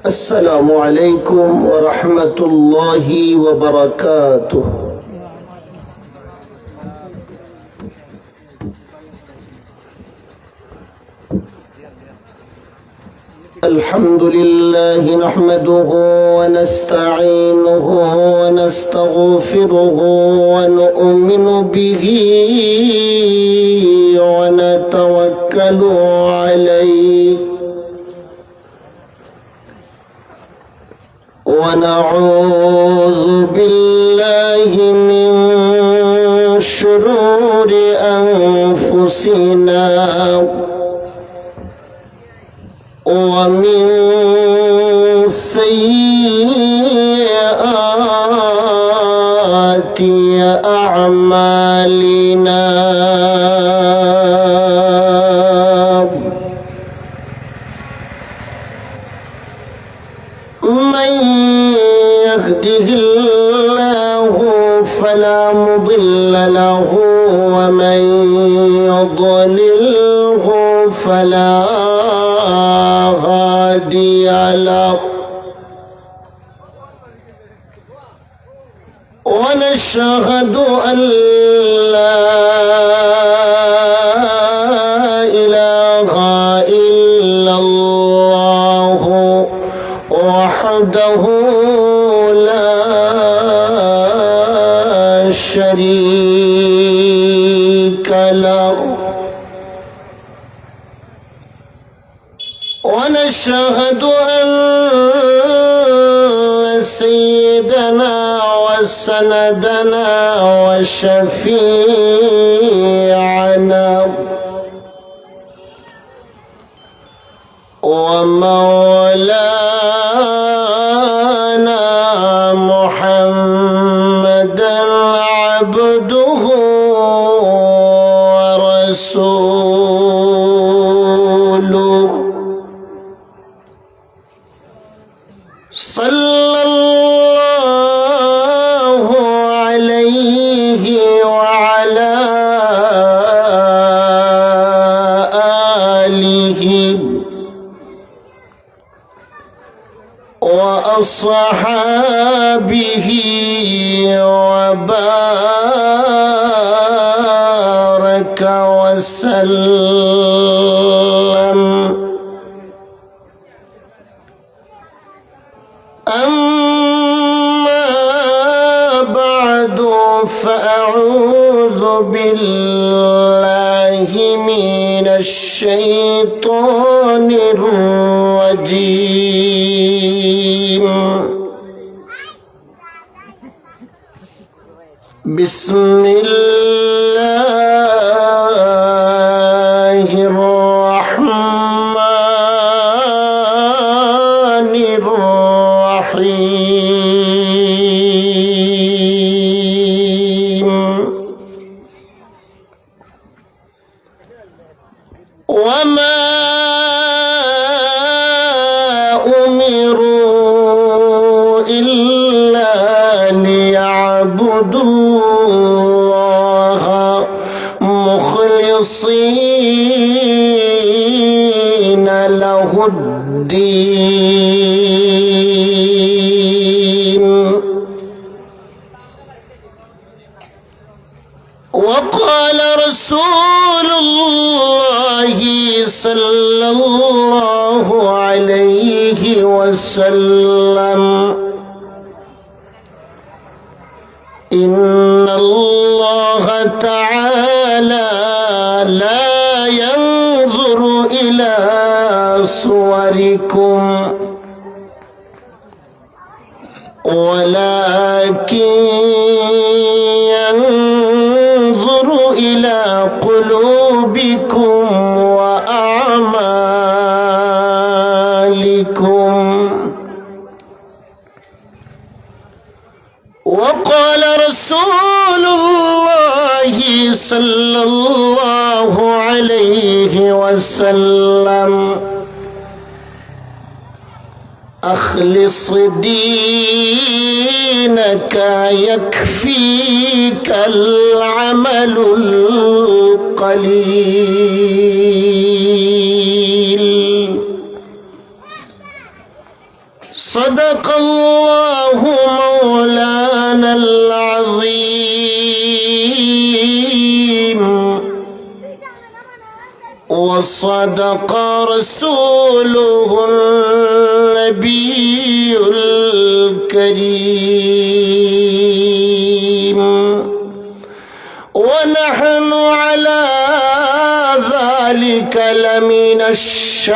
السلام عليكم ورحمة الله وبركاته. الحمد لله نحمده ونستعينه ونستغفره ونؤمن به ونتوكل عليه ونعوذ بالله من شرور أنفسنا ومن سيئات أعمالنا من يهده الله فلا مضل له ومن يضلله فلا هادي له ونشهد أن لا إله إلا الله وحده لا شريك له ونشهد أن سيدنا وسندنا وشفيعنا ومولانا محمدا عبده ورسوله صلى الله عليه وعلى آله وأصحابه وبارك وسلم. أما بعد فأعوذ بالله من الشيطان الرجيم. بسم الله الرحمن الرحيم. وما أمروا إلا ليعبدوا الله مخلصين له الدين. وقال رسول الله صلى الله عليه وسلم: إن الله تعالى لا ينظر إلى صوركم ولكن ينظر إلى قلوبكم وأعمالكم. وقال رسول الله صلى الله عليه وسلم: أخلص دينك إنك يكفيك العمل القليل. صدق الله مولانا العظيم وصدق رسوله النبي الكريم ونحن على ذلك لمن الشاهدين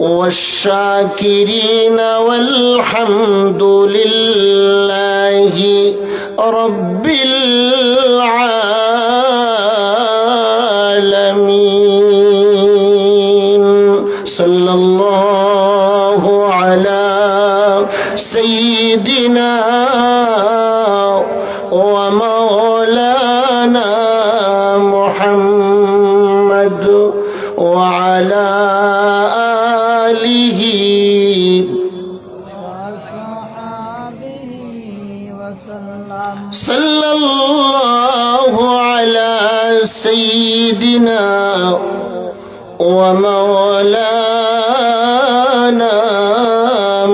والشاكرين والحمد لله رب العالمين. صلى الله على سيدنا ومولانا محمد وعلى آله وصحبه وسلم. صلى الله على سيدنا ومولانا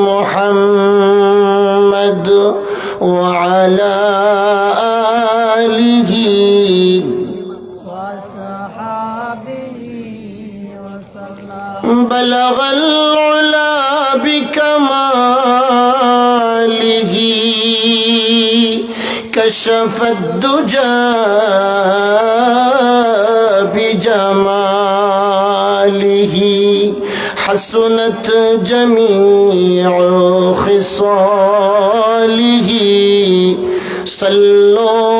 محمد وعلى آله وصحبه وسلم. بلغ العلا بكماله كشف الدجى بجماله حسنت جميع خصاله صلوا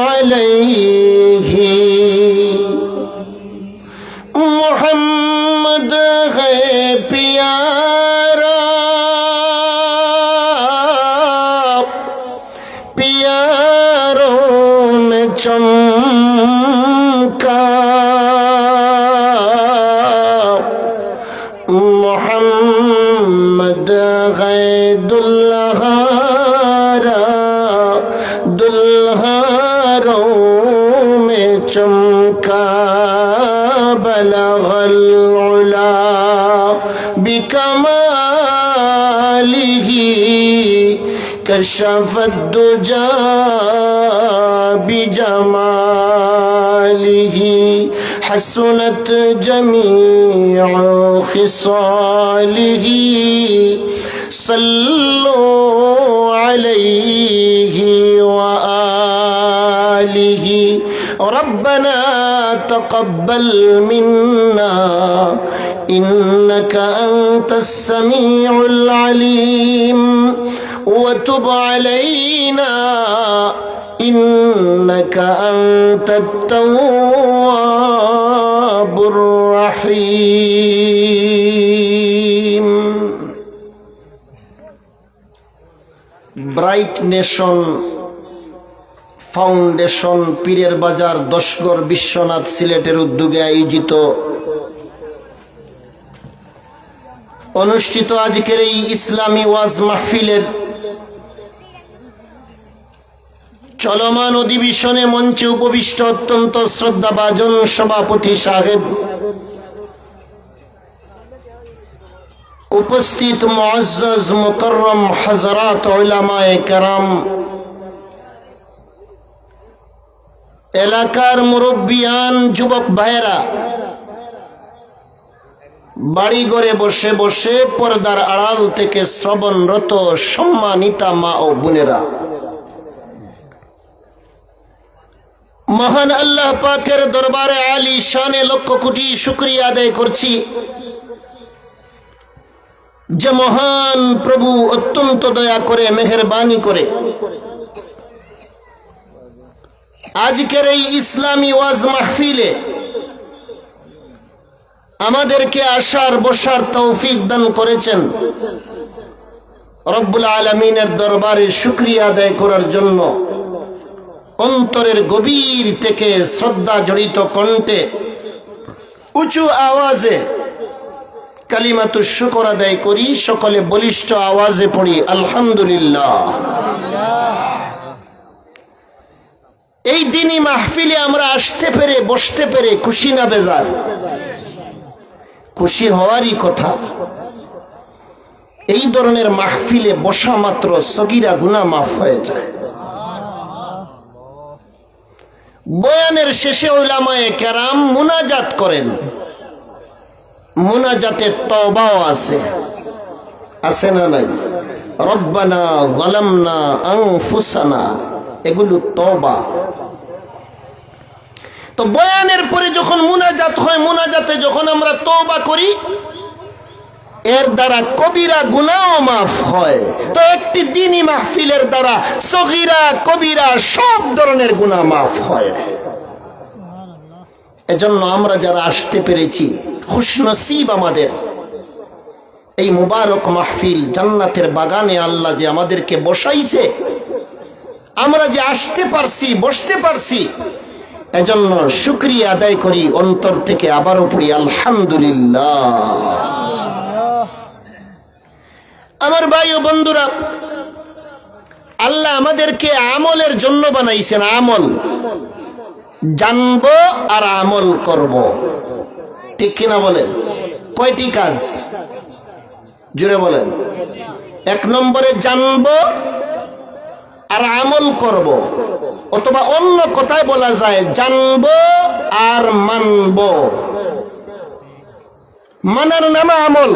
عليه. محمد ہے پیارا پیاروں میں چمکا محمد ہے دلہارا دلہاروں میں چمکا بلغ العلا بکمالہ كشف الدجى بجماله حسنت جميع خصاله صلوا عليه وآله. ربنا تقبل منا إنك أنت السميع العليم وتب علينا إنك أنت التواب الرحيم. Bright nation foundation পীরের বাজার 10 গড় বিশ্বনাথ সিলেটের উদ্যোগে আয়োজিত অনুষ্ঠিত আজকের এই ইসলামী ওয়াজ মাহফিলের চলমান অধিবেশনে মঞ্চে উপবিষ্ট অত্যন্ত শ্রদ্ধাভাজন সভাপতি সাহেব, উপস্থিত মুআজ্জাজ মুকররম হযরত উলামায়ে কেরাম, এলাকার মুরব্বিয়ান, যুবক ভাইয়েরা, বাড়ি ঘরে বসে বসে পর্দার আড়াল থেকে শ্রবণরত সম্মানিতা মা ও বোনেরা, মহান আল্লাহ পাকের দরবারে আলী শানে লক্ষ কোটি শুকরিয়া আদায় করছি যে মহান প্রভু অত্যন্ত দয়া করে মেহেরবানি করে আজকের এই ইসলামী ওয়াজ মাহফিলে আমাদেরকে আসার বসার তৌফিক দান করেছেন। রব্বুল আলামিনের দরবারে শুকরিয়া আদায় করার জন্য অন্তরের গভীর থেকে শ্রদ্ধা জড়িত কণ্ঠে উঁচু আওয়াজে কালিমাতুশ শুকর আদায় করি, সকলে বলিষ্ঠ আওয়াজে পড়ি আলহামদুলিল্লাহ। এই দিনই মাহফিলে আমরা আসতে পেরে বসতে পেরে খুশি না বেজার? খুশি হওয়ারই কথা। এই ধরনের মাহফিলে বসা মাত্র সগীরা গুনাহ মাফ হয়ে যায়। বয়ানের শেষে উলামায়ে কেরাম মুনাজাত করেন। মুনাজাতে তওবাও আছে, আছে না নাই? রব্বানা যালামনা আনফুসানা, এগুলো তওবা। তো বয়ানের পরে যখন মুনাজাত হয়, মুনাজাতে যখন আমরা তওবা করি, এর দ্বারা কবিরা গুনাহ মাফ হয়। তো একটি দ্বীনি মাহফিলের দ্বারা সগীরা কবিরা সব ধরনের গুনাহ মাফ হয়। এজন্য আমরা যারা আসতে পেরেছি খুশনসিব আমাদের। এই মুবারক মাহফিল, জান্নাতের বাগানে আল্লাহ যে আমাদেরকে বসাইছে, আমরা যে আসতে পারছি, বসতে পারছি, এজন্য শুকরিয়া আদায় করি অন্তর থেকে। আবারও পড়ি আলহামদুলিল্লাহ। আমার ভাই ও বন্ধুরা, আল্লাহ আমাদেরকে আমলের জন্য বানাইছেন। আমল জানবো আর আমল করব, ঠিক কিনা বলেন? কয়টি কাজ জুড়ে বলেন? এক নম্বরে জানবো আর আমল করব, অথবা অন্য কথায় বলা যায় জানবো আর মানবো। মানার নাম আমল,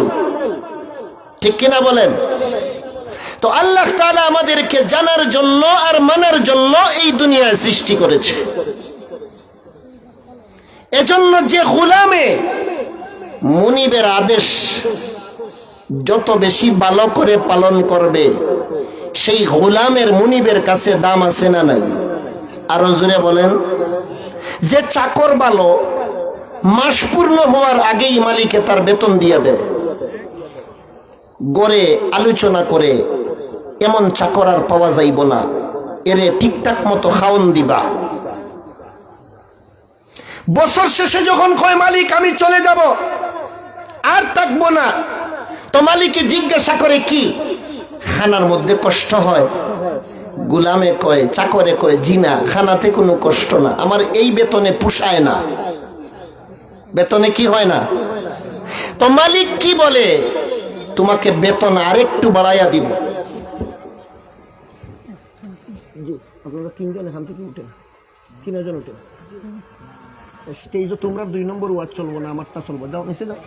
ঠিক কিনা বলেন? তো আল্লাহ তাআলা আমাদেরকে জানার জন্য আর মানার জন্য এই দুনিয়ায় সৃষ্টি করেছে। এজন্য যে গোলামে মুনিবের আদেশ যত বেশি ভালো করে পালন করবে, সেই গোলামের মুনিবের কাছে দাম আছে না নাই? আরো জোরে বলেন। যে চাকর ভালো, মাস পূর্ণ হওয়ার আগেই মালিকে তার বেতন দিয়ে দেয়। গড়ে আলোচনা করে এমন চাকর আর পাওয়া যাইব না, এরে ঠিকঠাক মতো খাওন দিবা। বছর শেষে যখন কয় মালিক আমি চলে যাব, আর থাকবো না, তো মালিকে জিজ্ঞাসা করে কি খানার মধ্যে কষ্ট হয়? গোলামে কয়, চাকরে কয়, জি না, খানাতে কোনো কষ্ট না, আমার এই বেতনে পোষায় না। বেতনে কি হয় না? তো মালিক কি বলে? তোমাকে বেতন আরেকটু বাড়াইয়া দিব। আপনারা তিনজন এখান থেকে উঠেন, তিনজন উঠেন। স্টেজে তোমরা 2 নম্বর ওয়াজ চলবো না, আমারটা চলবো। যাও নিচে যাও।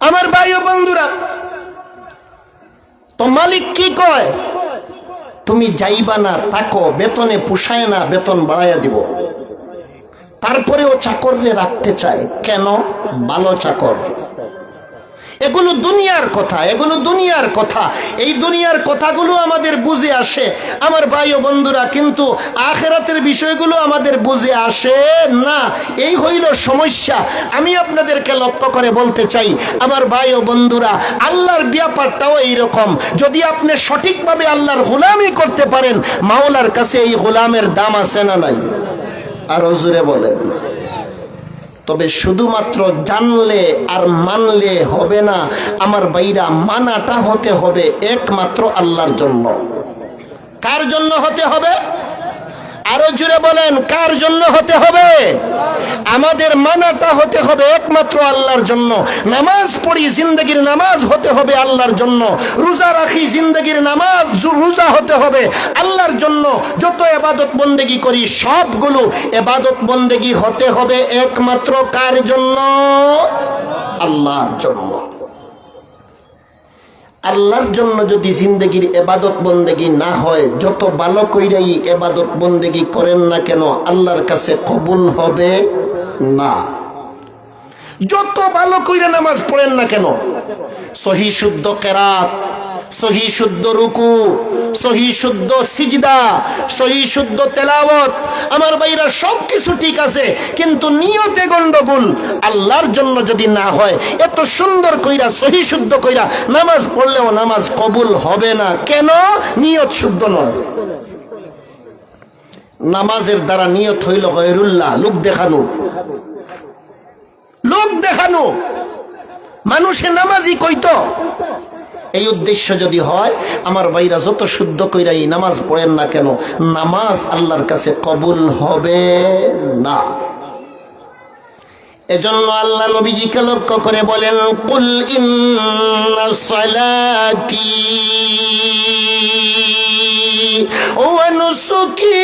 আমার ভাই ও বন্ধুরা, তো মালিক কি কয়? তুমি যাইবা না, থাকো, বেতনে পোষায় না, বেতন বাড়াইয়া দিব। তারপরেও চাকররে রাখতে চায় কেন? ভালো চাকর। এগুলো দুনিয়ার কথা, এগুলো দুনিয়ার কথা। এই দুনিয়ার কথাগুলো আমাদের বুঝে আসে আমার ভাই ও বন্ধুরা, কিন্তু আখিরাতের বিষয়গুলো আমাদের বুঝে আসে না। এই হইল সমস্যা। আমি আপনাদেরকে লক্ষ্য করে বলতে চাই আমার ভাই ও বন্ধুরা, আল্লাহর ব্যাপারটাও এইরকম। যদি আপনি সঠিকভাবে আল্লাহর গোলামি করতে পারেন, মাওলার কাছে এই গোলামের দাম আছে না নাই? আর হুজুরে বলেন। তবে শুধুমাত্র জানলে আর মানলে হবে না আমার ভাইরা, মানাটা হতে হবে একমাত্র আল্লাহর জন্য। কার জন্য হতে হবে? আরো জুড়ে বলেন, কার জন্য হতে হবে? আমাদের মানাটা হতে হবে একমাত্র আল্লাহর জন্য। নামাজ পড়ি, জিন্দগির নামাজ হতে হবে আল্লাহর জন্য। রোজা রাখি, জিন্দগির নামাজ রোজা হতে হবে আল্লাহর জন্য। যত ইবাদত বন্দেগী করি, সবগুলো ইবাদত বন্দেগী হতে হবে একমাত্র কার জন্য? আল্লাহর জন্য। আল্লাহর জন্য যদি জিন্দগির ইবাদত বন্দেগী না হয়, যত ভালো কইরাই ইবাদত বন্দেগী করেন না কেন, আল্লাহর কাছে কবুল হবে না। যত ভালো কইরা নামাজ পড়েন না কেন, সহি শুদ্ধ কেরাত, সহি শুদ্ধ রুকু, সহি শুদ্ধ সিজদা, সহি শুদ্ধ তেলাওয়াত, আমার ভাইরা সবকিছু ঠিক আছে, কিন্তু নিয়তে গন্ডগোল। আল্লাহর জন্য যদি না হয়, এত সুন্দর কইরা সহি শুদ্ধ কইরা নামাজ পড়লেও নামাজ কবুল হবে না। কেন? নিয়ত শুদ্ধ নয়। নামাজের দ্বারা নিয়ত হইল গয়রুল্লাহ, লোক দেখানো, লোক দেখানো, মানুষে নামাজি কইতো। এই উদ্দেশ্য যদি হয়, আমার ভাইরা যত শুদ্ধ কইরাই নামাজ পড়েন না কেন, নামাজ আল্লাহর কাছে কবুল হবে না। এজন্য আল্লাহ নবীজিকে লক্ষ্য করে বলেন, কুল ইন্না সালাতি ওয়া নুসুকি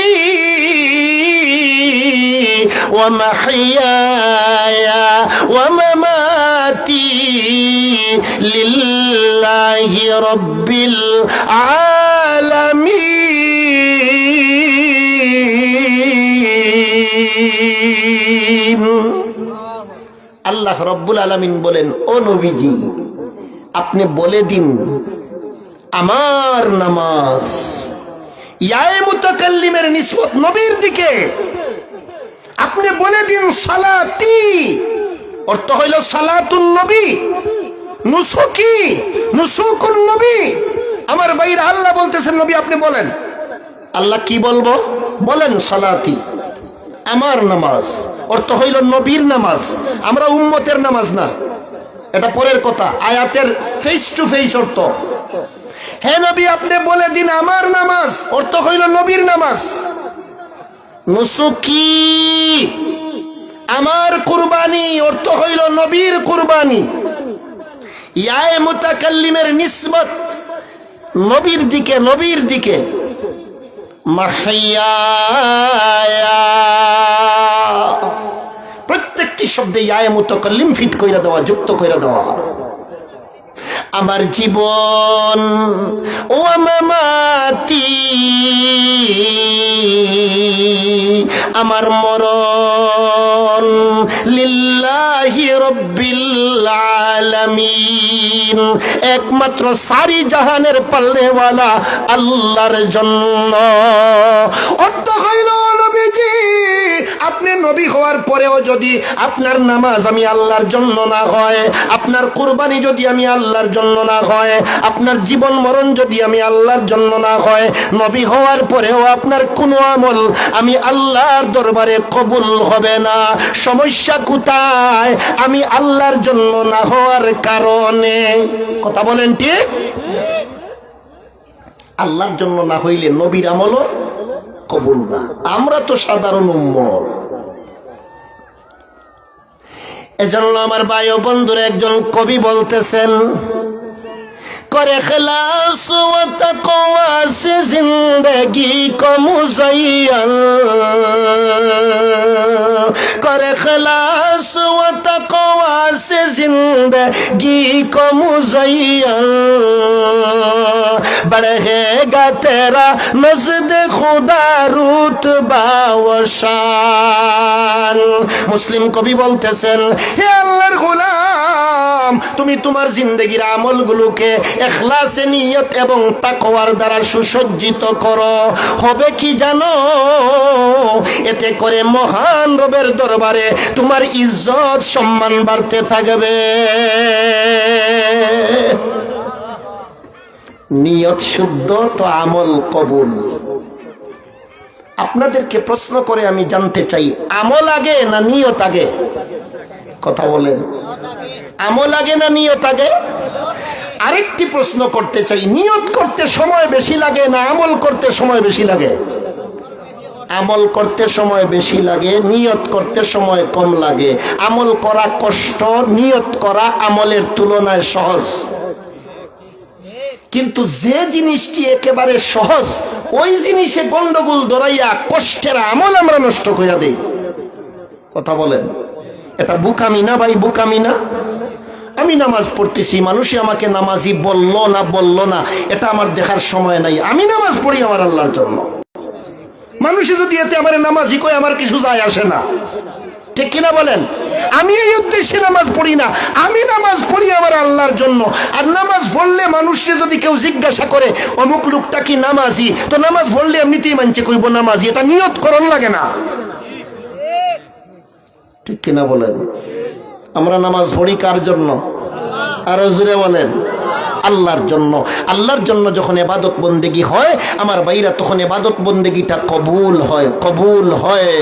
ওয়া মাহইয়ায়া ওয়া মামাতি লিল্লাহি রাব্বিল আলামিন। আল্লাহ রব্বুল আলামিন বলেন, ও নবীজি আপনি বলে দিন আমার নামাজ, ইয়ায়ে মুতাকাল্লিমের নিসবত নবীর দিকে, আপনি বলে দিন সালাতি, অর্থ হইল সালাতুন নবী, নুসুকি নুসুকুন নবী। আমার ভাইরা আল্লাহ বলতেছেন নবী আপনি বলেন। আল্লাহ কি বলবো? বলেন সালাতি, আমার নামাজ, অর্থ হইল নবীর নামাজ, আমরা উম্মতের নামাজ না। এটা পরের কথা, আয়াতের ফেস টু ফেস অর্থ। হে নবী আপনি বলে দিন আমার নামাজ, অর্থ হইল নবীর নামাজ। নুসুকি আমার কুরবানি, অর্থ হইল নবীর কুরবানি। ইয়ায়ে মুতাকাল্লিমের নিসবত নবীর দিকে, নবীর দিকে। মাহইয়ায়া, প্রত্যেকটি শব্দে ইয়ায়ে মুতাকাল্লিম ফিট কইরা দেওয়া, যুক্ত কইরা দেওয়া। আমার জীবন ও মামাতি, আমার মরণ লিল্লাহি রাব্বিল আলামিন, একমাত্র সারি জাহানের পাল্লেওয়ালা আল্লাহর জন্য। অর্থ হইল নবীজি আপনি নবী হওয়ার পরেও যদি আপনার নামাজ আমি আল্লাহর জন্য না হয়, আপনার কুরবানি যদি আমি আল্লাহর জন্য না হয়, আপনার জীবন মরণ যদি আমি আল্লাহর জন্য না হয়, নবী হওয়ার পরেও আপনার কোনো আমল আমি আল্লাহর দরবারে কবুল হবে না। সমস্যা কোথায়? আমি আল্লাহর জন্য না হওয়ার কারণে। কথা বলেন ঠিক? আল্লাহর জন্য না হইলে নবীর আমলও কবুল না। আমরা তো সাধারণ উম্মত। এজন্য আমার ভাই ও বন্ধুরা, একজন কবি বলতেছেন, করে খিলাস ওয়া তাকওয়া সে জিন্দেগি কো মুযায়্যান, করে খিলাস ওয়া তাকওয়া সে জিন্দেগি কো মুযায়্যান, बढ़ेगा तेरा नज़द खुदा रुतबा व शान। মুসলিম কবি বলতেছেন, হে আল্লাহর গোলাম, তুমি তোমার জিন্দেগির আমলগুলোকে ইখলাসে নিয়ত এবং তাকওয়ার দ্বারা সুসজ্জিত করো। হবে কি জানো? এতে করে মহান রবের দরবারে তোমার ইজ্জত সম্মান বাড়তে থাকবে। নিয়ত শুদ্ধ তো আমল কবুল। আপনাদেরকে প্রশ্ন করে আমি জানতে চাই, আমল আগে না নিয়ত আগে? কথা বলেন, আমল আগে না নিয়ত আগে? আরেকটি প্রশ্ন করতে চাই, নিয়ত করতে সময় বেশি লাগে না আমল করতে সময় বেশি লাগে? আমল করতে সময় বেশি লাগে, নিয়ত করতে সময় কম লাগে। আমল করা কষ্ট, নিয়ত করা আমলের তুলনায় সহজ। কিন্তু যে জিনিসটি একেবারে সহজ, ওই জিনিসে গন্ডগোল ধরাইয়া কষ্টের আমল আমরা নষ্ট করে দেই। কথা বলেন, এটা বুকামি না ভাই? বুকামি না? আমি নামাজ পড়তেছি, মানুষে আমাকে নামাজি বললো না, এটা আমার দেখার সময় নাই। আমি নামাজ পড়ি আমার আল্লাহর জন্য। মানুষে যদি এতে আমার নামাজি কই, আমার কিছু যায় আসে না। ঠিক কিনা বলেন? আমি এই উদ্দেশ্যে নামাজ পড়ি না, আমি নামাজ পড়ি আমার আল্লাহর জন্য। আর নামাজ পড়লে মানুষে যদি কেউ জিজ্ঞাসা করে অমুক লোকটা কি নামাজি, তো নামাজ পড়লে এমনিতেই মানছে কইব নামাজি, এটা নিয়ত করণ লাগে না। ঠিক কিনা বলেন? আমরা নামাজ পড়ি কার জন্য? আরো জোরে বলেন। আল্লাহর জন্য। আল্লাহর জন্য যখন ইবাদত বন্দেগী হয় আমার ভাইরা, তখন ইবাদত বন্দেগীটা কবুল হয়, কবুল হয়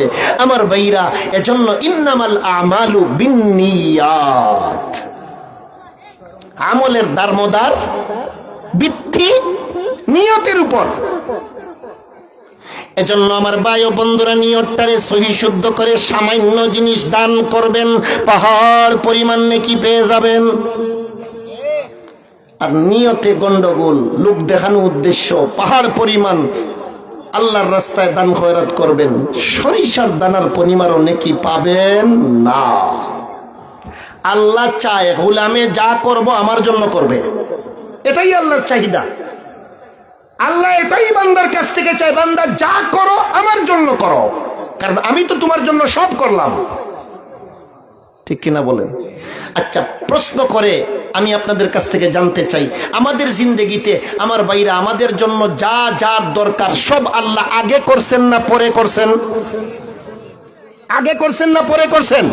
আমার ভাইরা। এজন্য ইন্নামাল আমালু বিন্নিয়াত, আমলের দারমদার ভিত্তি নিয়তের উপর। এজন্য আমার ভাই ও বন্ধুরা, নিয়তটারে সহি শুদ্ধ করে সামান্য জিনিস দান করবেন, পাহাড় পরিমাণ নেকি পেয়ে যাবেন। আর নিয়তে গন্ডগোল, লোক দেখানো উদ্দেশ্য, পাহাড় পরিমাণ আল্লাহর রাস্তায় দান খয়রাত করবেন, সরিষার দানার পরিমাণও নেকি পাবেন না। আল্লাহ চায় গোলামে যা করব আমার জন্য করবে, এটাই আল্লাহর চাহিদা। আল্লাহ এটাই বান্দার কাছ থেকে চায়, বান্দা যা করো আমার জন্য করো, কারণ আমি তো তোমার জন্য সব করলাম। ঠিক কিনা বলেন? আচ্ছা, প্রশ্ন করে আমি আপনাদের কাছ থেকে জানতে চাই, আমাদের জিন্দেগিতে আমার ভাইরা আমাদের জন্য যা যার দরকার সব আল্লাহ আগে করছেন না পরে করছেন? আগে করছেন না পরে করছেন?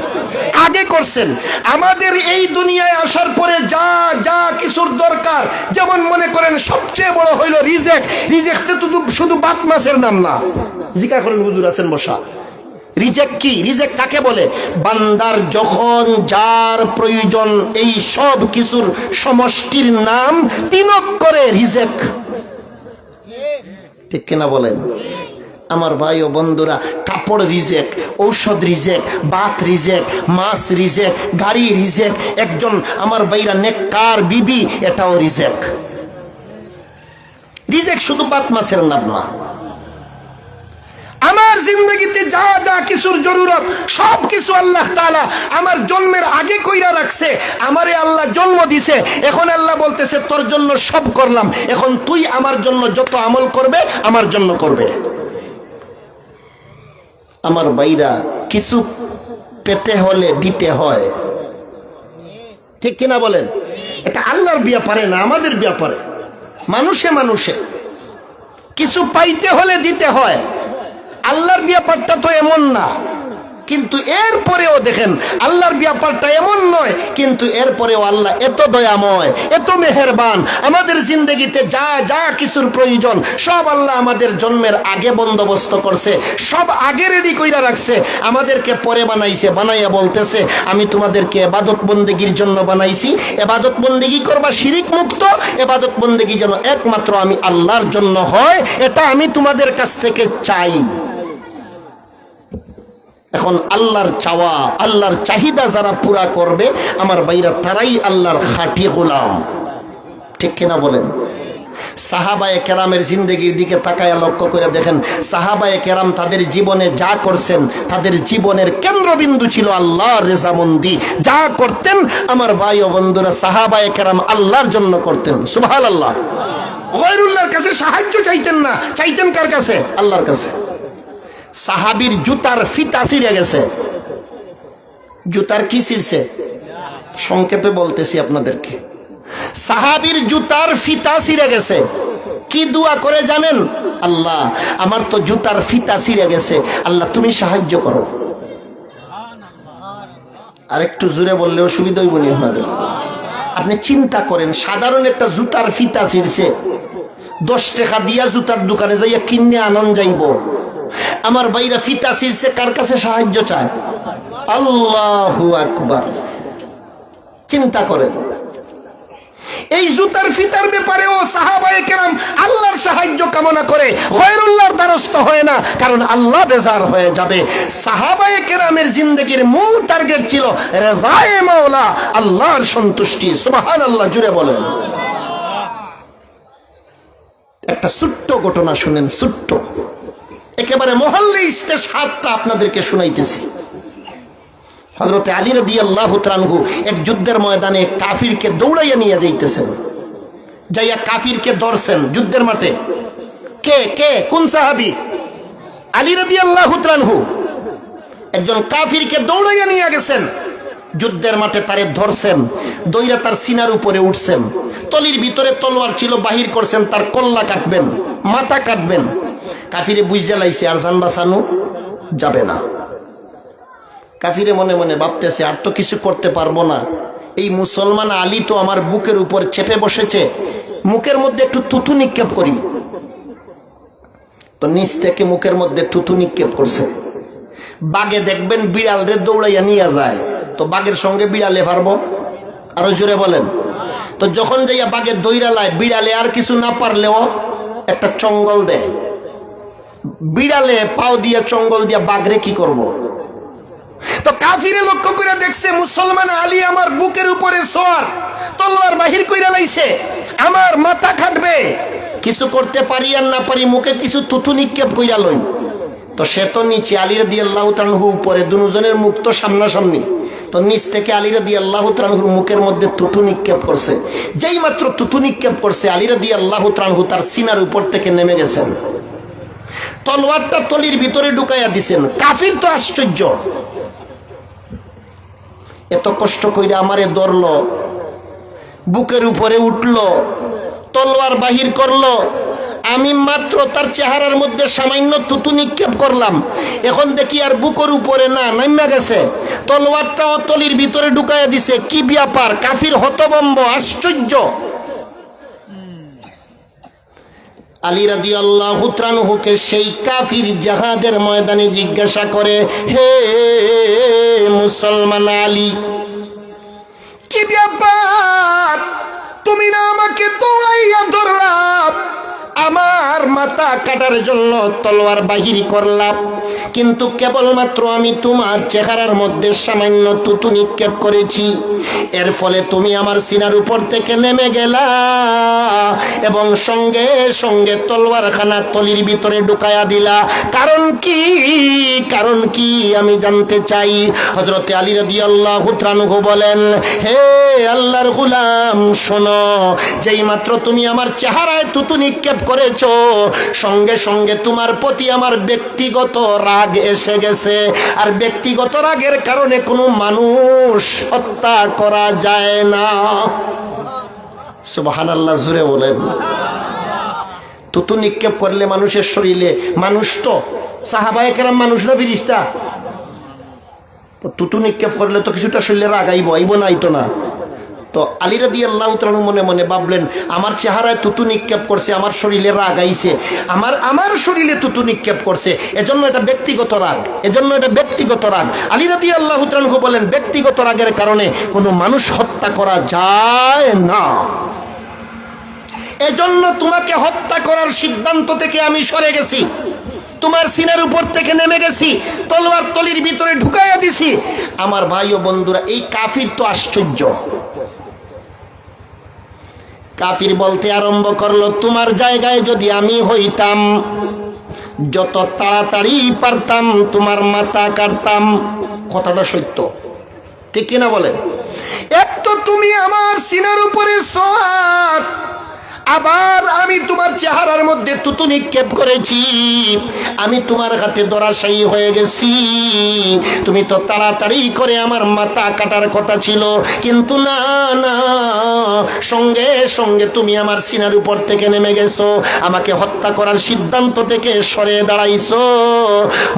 আগে করছেন। আমাদের এই দুনিয়ায় আসার পরে যা যা কিছুর দরকার, যেমন মনে করেন সবচেয়ে বড় হইল রিজেক। রিজেকতে তো শুধু বাত মাছের নাম না। জিজ্ঞাসা করেন, হুজুর আছেন বসা। রিজেক কি? রিজেক কাকে বলে? বান্দার যখন যার প্রয়োজন এই সব কিছুর সমষ্টির নাম তিনক করে রিজেক। ঠিক কিনা বলেন? আমার ভাই ও বন্ধুরা, কাপড় রিজেক, ঔষধ রিজেক, বাত রিজেক, মাছ রিজেক, গাড়ি রিজেক, একজন আমার ভাইরা নেককার বিবি, এটাও রিজেক। রিজেক শুধু বাত মাছের নাম না। আমার জিন্দগিতে যা যা কিছুর জরুরত সব কিছু আল্লাহ তাআলা আমার জন্মের আগে কইরা রাখছে। আমারে আল্লাহ জন্ম দিছে, এখন আল্লাহ বলতেছে তোর জন্য সব করলাম, এখন তুই আমার জন্য যত আমল করবে আমার জন্য করবে। আমার ভাইরা, কিছু পেতে হলে দিতে হয়। ঠিক কিনা বলেন? এটা আল্লাহর ব্যাপারে না, আমাদের ব্যাপারে। মানুষে মানুষে কিছু পাইতে হলে দিতে হয়। আল্লাহর ব্যাপারটা তো এমন না, কিন্তু এরপরেও দেখেন আল্লাহর ব্যাপারটা এমন নয়, কিন্তু এরপরেও আল্লাহ এত দয়াময়, এত মেহেরবান। আমাদের জিন্দগিতে যা যা কিছুর প্রয়োজন সব আল্লাহ আমাদের জন্মের আগে বন্দোবস্ত করছে, সব আগে রেডি কইরা রাখছে। আমাদেরকে পরে বানাইছে, বানাইয়া বলতেছে আমি তোমাদেরকে ইবাদত বন্দেগীর জন্য বানাইছি, ইবাদত বন্দেগী করবা শিরিক মুক্ত, ইবাদত বন্দেগী যেন একমাত্র আমি আল্লাহর জন্য হয়, এটা আমি তোমাদের কাছ থেকে চাই। এখন আল্লাহর চাওয়া, আল্লাহর চাহিদা যারা পুরা করবে আমার ভাইরা, তারাই আল্লাহর খাঁটি গোলাম। ঠিক কিনা বলেন? সাহাবায়ে কেরামের জিন্দেগির দিকে তাকায় লক্ষ্য করে দেখেন, সাহাবায়ে কেরাম তাদের জীবনে যা করছেন, তাদের জীবনের কেন্দ্রবিন্দু ছিল আল্লাহর রেজামন্দি। যা করতেন আমার ভাই ও বন্ধুরা, সাহাবায়ে কেরাম আল্লাহর জন্য করতেন। সুবহানাল্লাহ। গায়রুল্লাহর কাছে সাহায্য চাইতেন না, চাইতেন কার কাছে? আল্লাহর কাছে। সাহাবীর জুতার ফিতা ছিঁড়ে গেছে। জুতার কি ছিঁড়ছে? সংক্ষেপে বলতেছি আপনাদেরকে, সাহাবীর জুতার ফিতা ছিঁড়ে গেছে। কি দোয়া করে জানেন? আল্লাহ, আমার তো জুতার ফিতা ছিঁড়ে গেছে, আল্লাহ তুমি সাহায্য করো। আর একটু জোরে বললে অসুবিধা হইব না আপনাদের। আপনি চিন্তা করেন, সাধারণ একটা জুতার ফিতা ছিঁড়ছে, 10 টাকা দিয়া জুতার দোকানে যাইয়া কিনে আনন্দ যাইব। আমার ভাইরা, ফিতা ছিঁড়ছে, কার কাছে সাহায্য চায়? আল্লাহু আকবার। চিন্তা করেন, এই জুতার ফিতার ব্যাপারেও সাহাবায়ে কেরাম আল্লাহর সাহায্য কামনা করে, গায়রুল্লাহর দ্বারস্থ হয় না, কারণ আল্লাহ বেজার হয়ে যাবে। সাহাবায়ে কেরামের জিন্দেগির মূল টার্গেট ছিল রেজায়ে মাওলা, আল্লাহর সন্তুষ্টি। সুবহানাল্লাহ, জুড়ে বলেন। একটা ছোট্ট ঘটনা শুনেন, ছোট্ট, একেবারে মহল্লে ইস্তেশহাদটা আপনাদেরকে শুনাইতেছি। হযরত আলী রাদিয়াল্লাহু তাআলা আনহু এক যুদ্ধের ময়দানে কাফিরকে দৌড়াইয়া নিয়ে যাইতেছেন, যাইয়া কাফিরকে ধরছেন যুদ্ধের মাঠে। কে কে কোন সাহাবী? আলী রাদিয়াল্লাহু তাআলা আনহু একজন কাফিরকে দৌড়াইয়া নিয়ে গেছেন যুদ্ধের মাঠে, তারে ধরছেন, দইরা তার সিনার উপরে উঠছেন, তলির ভিতরে তলোয়ার ছিল, বাহির করছেন, তার কল্লা কাটবেন, মাথা কাটবেন। কাফিরে বুঝে লাইছে আর জান বাঁচানো যাবে না। কাফিরে মনে মনে ভাবতেছে আর তো কিছু করতে পারবো না, এই মুসলমান আলী তো আমার বুকের উপর চেপে বসেছে, মুখের মধ্যে একটু থুতু নিক্ষেপ করি। তো নিচ থেকে মুখের মধ্যে থুতু নিক্ষেপ করছে। বাঘে দেখবেন বিড়াল রে দৌড়াইয়া নিয়ে যায়, তো বাঘের সঙ্গে বিড়ালে পারবো? আরো জোরে বলেন। তো যখন যাইয়া বাঘে দৌড়া লাই, বিড়ালে আর কিছু না পারলেও একটা চঙ্গল দেয়। বিড়ালে পাও দিয়ে চঙ্গল দিয়া বাঘরে কি করব? তো কাফিরে লক্ষ্য করে দেখছে মুসলমান আলী আমার বুকের উপরে সওয়ার, তলোয়ার বাহির কইরা লাইছে, আমার মাথা খাটবে। কিছু করতে পারি আর না পারি, মুখে কিছু থুতু নিক্ষেপ কইরা লই। তো সে তো নিচে, আলী রাদিয়াল্লাহু তাআলা উপরে, দুজনের মুখ তো সামনাসামনি। তো নিচ থেকে আলী রাদিয়াল্লাহু তাআলার মুখের মধ্যে থুতু নিক্ষেপ করছে। যেই মাত্র থুতু নিক্ষেপ করছে, আলী রাদিয়াল্লাহু তাআলা তার সিনার উপর থেকে নেমে গেছেন, তলোয়ারটা তলির ভিতরে ঢুকাইয়া দিছেন। কাফির তো আশ্চর্য, এত কষ্ট কইরা আমারে ধরলো, বুকের উপরে উঠলো, তলোয়ার বাহির করলো, আমি মাত্র তার চেহারার মধ্যে সামান্য থুতু নিক্ষেপ করলাম, এখন দেখি আর বুকের উপরে না, নাইমা গেছে, তলোয়ারটা তলির ভিতরে ঢুকাইয়া দিছে। কি ব্যাপার? কাফির হতভম্ব, আশ্চর্য। আলী রাদিয়াল্লাহু তাআলাকে সেই কাফির জিহাদের ময়দানে জিজ্ঞাসা করে, হে মুসলমান আলী, কি ব্যাপার? তুমি না আমাকে দৌড়াইয়া ধরলাম, আমার মাথা কাটার জন্য তলোয়ার বাহির করলাম, কিন্তু কেবলমাত্র আমি তোমার চেহারার মধ্যে সামান্য থুতু নিক্ষেপ করেছি, এর ফলে তুমি আমার সিনার উপর থেকে নেমে গেলা এবং সঙ্গে সঙ্গে তলোয়ারখানা তলির ভিতরে ঢুকায়া দিলা। কারণ কি? কারণ কি আমি জানতে চাই। হযরতে আলী রাদিয়াল্লাহু তাআলা বলেন, হে আল্লাহর গোলাম শোনো, যেই মাত্র তুমি আমার চেহারায় থুতু নিক্ষেপ করেছো, সঙ্গে সঙ্গে তোমার প্রতি আমার ব্যক্তিগত রাগ এসে গেছে, আর ব্যক্তিগত রাগের কারণে কোনো মানুষ হত্যা করা যায় না। সুবহানাল্লাহ, জোরে বলেন। থুতু নিক্ষেপ করলে মানুষের শরীরে, মানুষ তো সাহাবায়ে কেরাম মানুষ না ফেরেশতা? তো থুতু নিক্ষেপ করলে তো কিছুটা শরীরে রাগ আইব না, আইতো না? তো আলী রাদিয়াল্লাহু তাআলা মনে মনে ভাবলেন, আমার চেহারায় থুতু নিক্ষেপ করছে, আমার শরীরে রাগ আইছে, আমার শরীরে থুতু নিক্ষেপ করছে, এজন্য এটা ব্যক্তিগত রাগ, এজন্য এটা ব্যক্তিগত রাগ। আলী রাদিয়াল্লাহু তাআলা বলেন, ব্যক্তিগত রাগের কারণে কোনো মানুষ হত্যা করা যায় না, এজন্য তোমাকে হত্যা করার সিদ্ধান্ত থেকে আমি সরে গেছি, তোমার সিনার উপর থেকে নেমে গেছি, তলোয়ার তলির ভিতরে ঢুকাইয়া দিছি। আমার ভাই ও বন্ধুরা, এই কাফির তো আশ্চর্য। কাফির বলতে আরম্ভ করলো, তোমার জায়গায় যদি আমি হইতাম, যত তাড়াতাড়ি পারতাম তোমার মাথা কাটতাম। কথাটা সত্য, ঠিক কিনা বলে? এক তো তুমি আমার সিনার উপরে সওয়ার, আবার আমি তোমার চেহারার মধ্যে থুতু নিক্ষেপ করেছি, আমি তোমার হাতে ধরাশায়ী হয়ে গেছি। তুমি তো তাড়াতাড়ি করে আমার মাথা কাটার কথা ছিল, কিন্তু না না, সঙ্গে সঙ্গে তুমি আমার সিনার উপর থেকে নেমে গেছো, আমাকে হত্যা করার সিদ্ধান্ত থেকে সরে দাঁড়াইছো।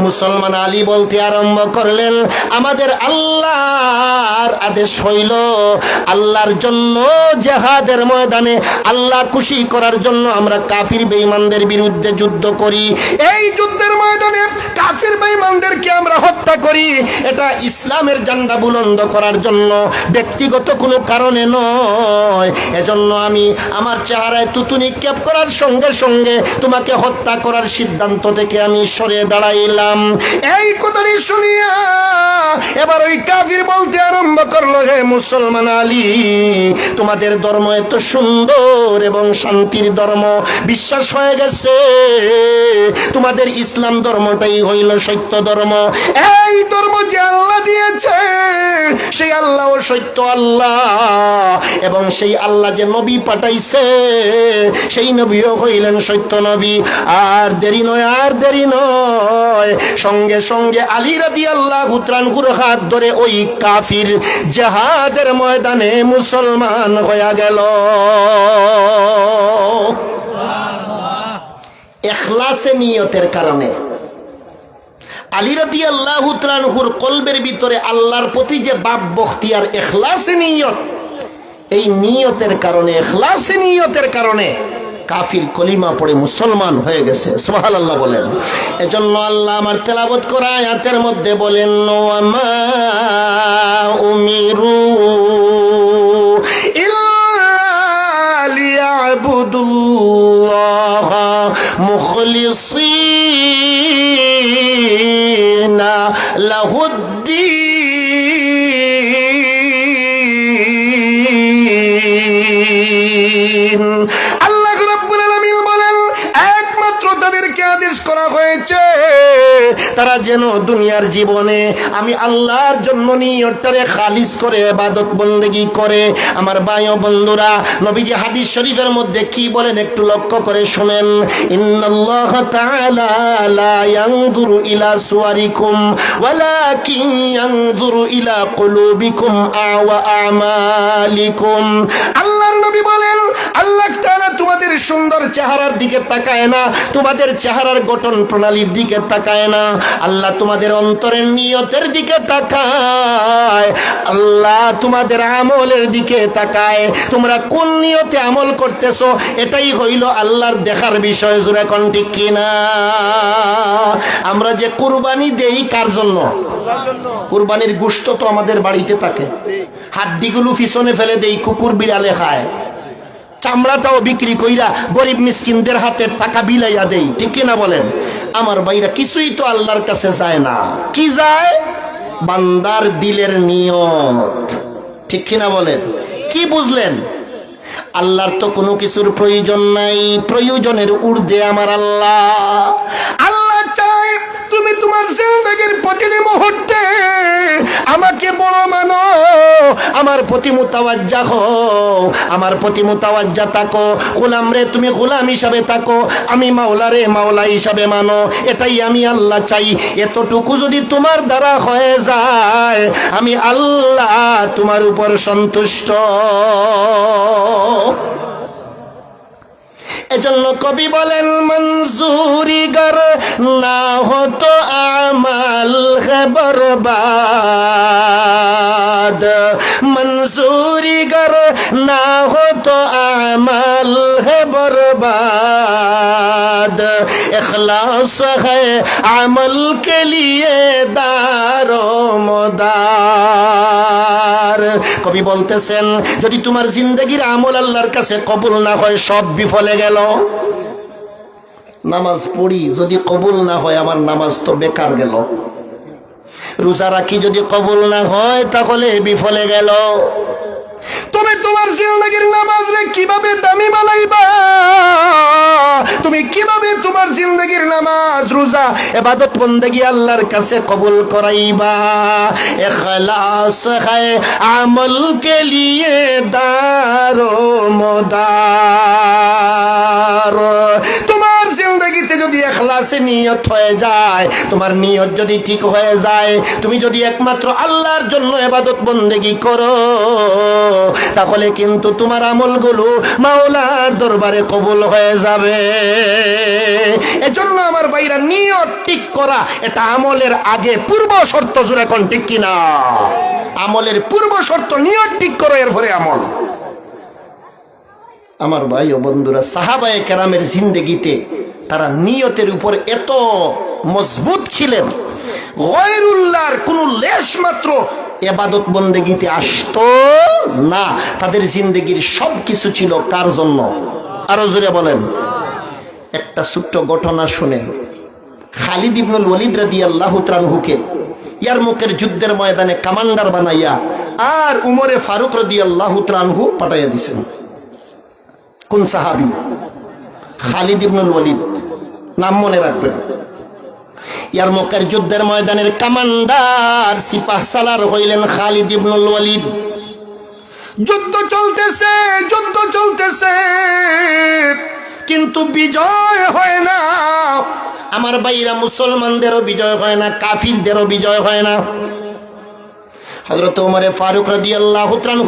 মুসলমান আলী বলতে আরম্ভ করলেন, আমাদের আল্লাহর আদেশ হইল, আল্লাহর জন্য জিহাদের ময়দানে আল্লাহ খুশি করার জন্য আমরা কাফির বেঈমানদের বিরুদ্ধে যুদ্ধ করি। এই যুদ্ধের ময়দানে কাফির বেঈমানদেরকে আমরা হত্যা করি, এটা ইসলামের ঝান্ডা বুলন্দ করার জন্য, ব্যক্তিগত কোনো কারণে নয়। এজন্য আমি আমার চেহারায় থুতু নিক্ষেপ করার সঙ্গে সঙ্গে তোমাকে হত্যা করার সিদ্ধান্ত থেকে আমি সরে দাঁড়াইলাম। এই কথাটি শুনিয়া এবার ওই কাফির বলতে আরম্ভ করলো, হে মুসলমান আলী, তোমাদের ধর্ম এত সুন্দর এবং শান্তির ধর্ম, বিশ্বাস হয়ে গেছে তোমাদের ইসলাম ধর্মটাই হইল সত্য ধর্ম। এই ধর্ম যে আল্লাহ দিয়েছে, সেই আল্লাহ ও সত্য আল্লাহ, এবং সেই আল্লাহ যে নবী পাঠাইছে, সেই নবীও হইলেন সত্য নবী। আর দেরি নয়, আর দেরি নয়, সঙ্গে সঙ্গে আলী রাদিয়াল্লাহু তাআলার হাত ধরে ওই কাফির জিহাদের ময়দানে মুসলমান হয়ে গেল। ইখলাসে নিয়তের কারণে। আলী রাদিয়াল্লাহু তাআলা আনহুর কলবের ভিতরে আল্লাহর প্রতি যে বাপ ভক্তি আর ইখলাসে নিয়ত, এই নিয়তের কারণে, ইখলাসে নিয়তের কারণে কাফির কলিমা পড়ে মুসলমান হয়ে গেছে। সুবহানাল্লাহ বলেন। এজন্য আল্লাহ আমার তেলাওয়াত করা আয়াতের মধ্যে বলেন, ওয়ামা উমিরু ইল্লা লিয়াবুদুল্লাহ মুখলিসিনা লাহুদ্দিন। আল্লাহ রাব্বুল আলামিন বলেন, একমাত্র তাদেরকে আদেশ করা হয়েছে তারা যেন দুনিয়ার জীবনে আমি আল্লাহর জন্য নিয়তটারে খালিস করে ইবাদত বন্দেগী করে। আমার ভাই ও বন্ধুরা, নবীজি হাদিস শরীফের মধ্যে কি বলেন একটু লক্ষ্য করে শুনেন। ইন্নাল্লাহ তাআলা লা ইয়ানজুরু ইলা সুওয়ারিকুম ওয়ালাকিন ইয়ানজুরু ইলা কুলুবিকুম ওয়া আমালিকুম। আল্লাহর নবী বলেন, আল্লাহ তাআলা তোমাদের সুন্দর চেহারার দিকে তাকায় না, তোমাদের চেহারার গঠন প্রণালীর দিকে তাকায় না, আল্লাহ তোমাদের অন্তরের নিয়তের দিকে তাকায়, আল্লাহ তোমাদের আমলের দিকে তাকায়। তোমরা কোন নিয়তে আমল করতেছো এটাই হইল আল্লাহর দেখার বিষয়। জোরে কোন ঠিক কিনা? আমরা যে কুরবানি দেই কার জন্য? কুরবানির গোশত তো আমাদের বাড়িতে থাকে, হাড্ডিগুলো পিছনে ফেলে দেই, কুকুর বিড়ালে খায়, চামড়াটাও বিক্রি কইরা গরিব মিসকিনদের হাতে টাকা বিলাইয়া দেই, ঠিক কিনা বলেন? আমার ভাইরা, কিছুই তো আল্লাহর কাছে যায় না। কি যায়? বান্দার দিলের নিয়ত, ঠিক কিনা বলেন? কি বুঝলেন? আল্লাহর তো কোনো কিছুর প্রয়োজন নাই, প্রয়োজনের ঊর্ধ্বে আমার আল্লাহ। আল্লাহ চায় তুমি তোমার জিন্দেগির প্রতিটি মুহূর্তে আমাকে বড় মানো, আমার প্রতি মুতাওয়াজ্জা হও, আমার প্রতি মুতাওয়াজ্জা থাকো। গোলাম রে তুমি গোলাম হিসাবে থাকো, আমি মাওলা রে মাওলা হিসাবে মানো। এটাই আমি আল্লাহ চাই। এতটুকু যদি তোমার দ্বারা হয়ে যায়, আমি আল্লাহ তোমার উপর সন্তুষ্ট। এজন্য কবি বলেন, মনজুরি গর না হতো আমাল হে বরবাদ, মনজুরি গর না হতো আমাল হে বরবাদ, ইখলাস है अमल के लिए दारो मदार। কবি বলতেছেন, যদি তোমার জিন্দেগির আমল আল্লাহর কাছে কবুল না হয়, সব বিফলে গেল। নামাজ পড়ি যদি কবুল না হয়, আমার নামাজ তো বেকার গেল। রোজা রাখি যদি কবুল না হয়, তাহলে বিফলে গেল। তবে তোমার জিন্দেগির নামাজ রে কিভাবে দামি বানাইবা, তুমি কিভাবে তোমার জিন্দেগির নামাজ রোজা ইবাদত বন্দেগী আল্লাহর কাছে কবুল করাইবা। ইখলাস है আমল के लिए दारो मदार। তোমার জিন্দেগিতে যদি ইখলাসে নিয়ত হয়ে যায়, তোমার নিয়ত যদি ঠিক হয়ে যায়, তুমি যদি একমাত্র আল্লাহর জন্য ইবাদত বন্দেগী করো, তাহলে কিন্তু তোমার আমলগুলো মাওলার দরবারে কবুল হয়ে যাবে। এজন্য আমার ভাইরা, নিয়ত ঠিক করা এটা আমলের আগে পূর্ব শর্ত। জোরে কোন ঠিক কিনা? আমলের পূর্ব শর্ত নিয়ত ঠিক করো, এরপরে আমল। আমার ভাই ও বন্ধুরা, সাহাবায়ে কেরামের জিন্দেগিতে তারা নিয়তের উপর এত মজবুত ছিলেন, গয়রুল্লাহর কোনো লেশ মাত্র ইবাদত বন্দেগীতে আসতো না। তাদের জিন্দেগির সব কিছু ছিল কার জন্য? আরো জোরে বলেন। একটা ছোট্ট ঘটনা শুনেন। খালিদ ইবনুল ওয়ালিদ রাদিয়াল্লাহু তাআলা আনহুকে ইয়ারমুকের যুদ্ধের ময়দানে কমান্ডার বানাইয়া আর উমরে ফারুক রাদিয়াল্লাহু তাআলা আনহু পাঠাইয়া দিয়েছেন। কোন সাহাবী? খালিদ ইবনুল ওয়ালিদ, নাম মনে রাখবেন। ইয়ারমুকের যুদ্ধের ময়দানের কমান্ডার সিপাহ সালার হইলেন খালিদ ইবনুল ওয়ালিদ। যুদ্ধ চলতেছে, যুদ্ধ চলতেছে, কিন্তু বিজয় হয় না। আমার ভাইরা, মুসলমানদেরও বিজয় হয় না, কাফিরদেরও বিজয় হয় না। হযরত ওমর ফারুক রাদিয়াল্লাহু তাআলা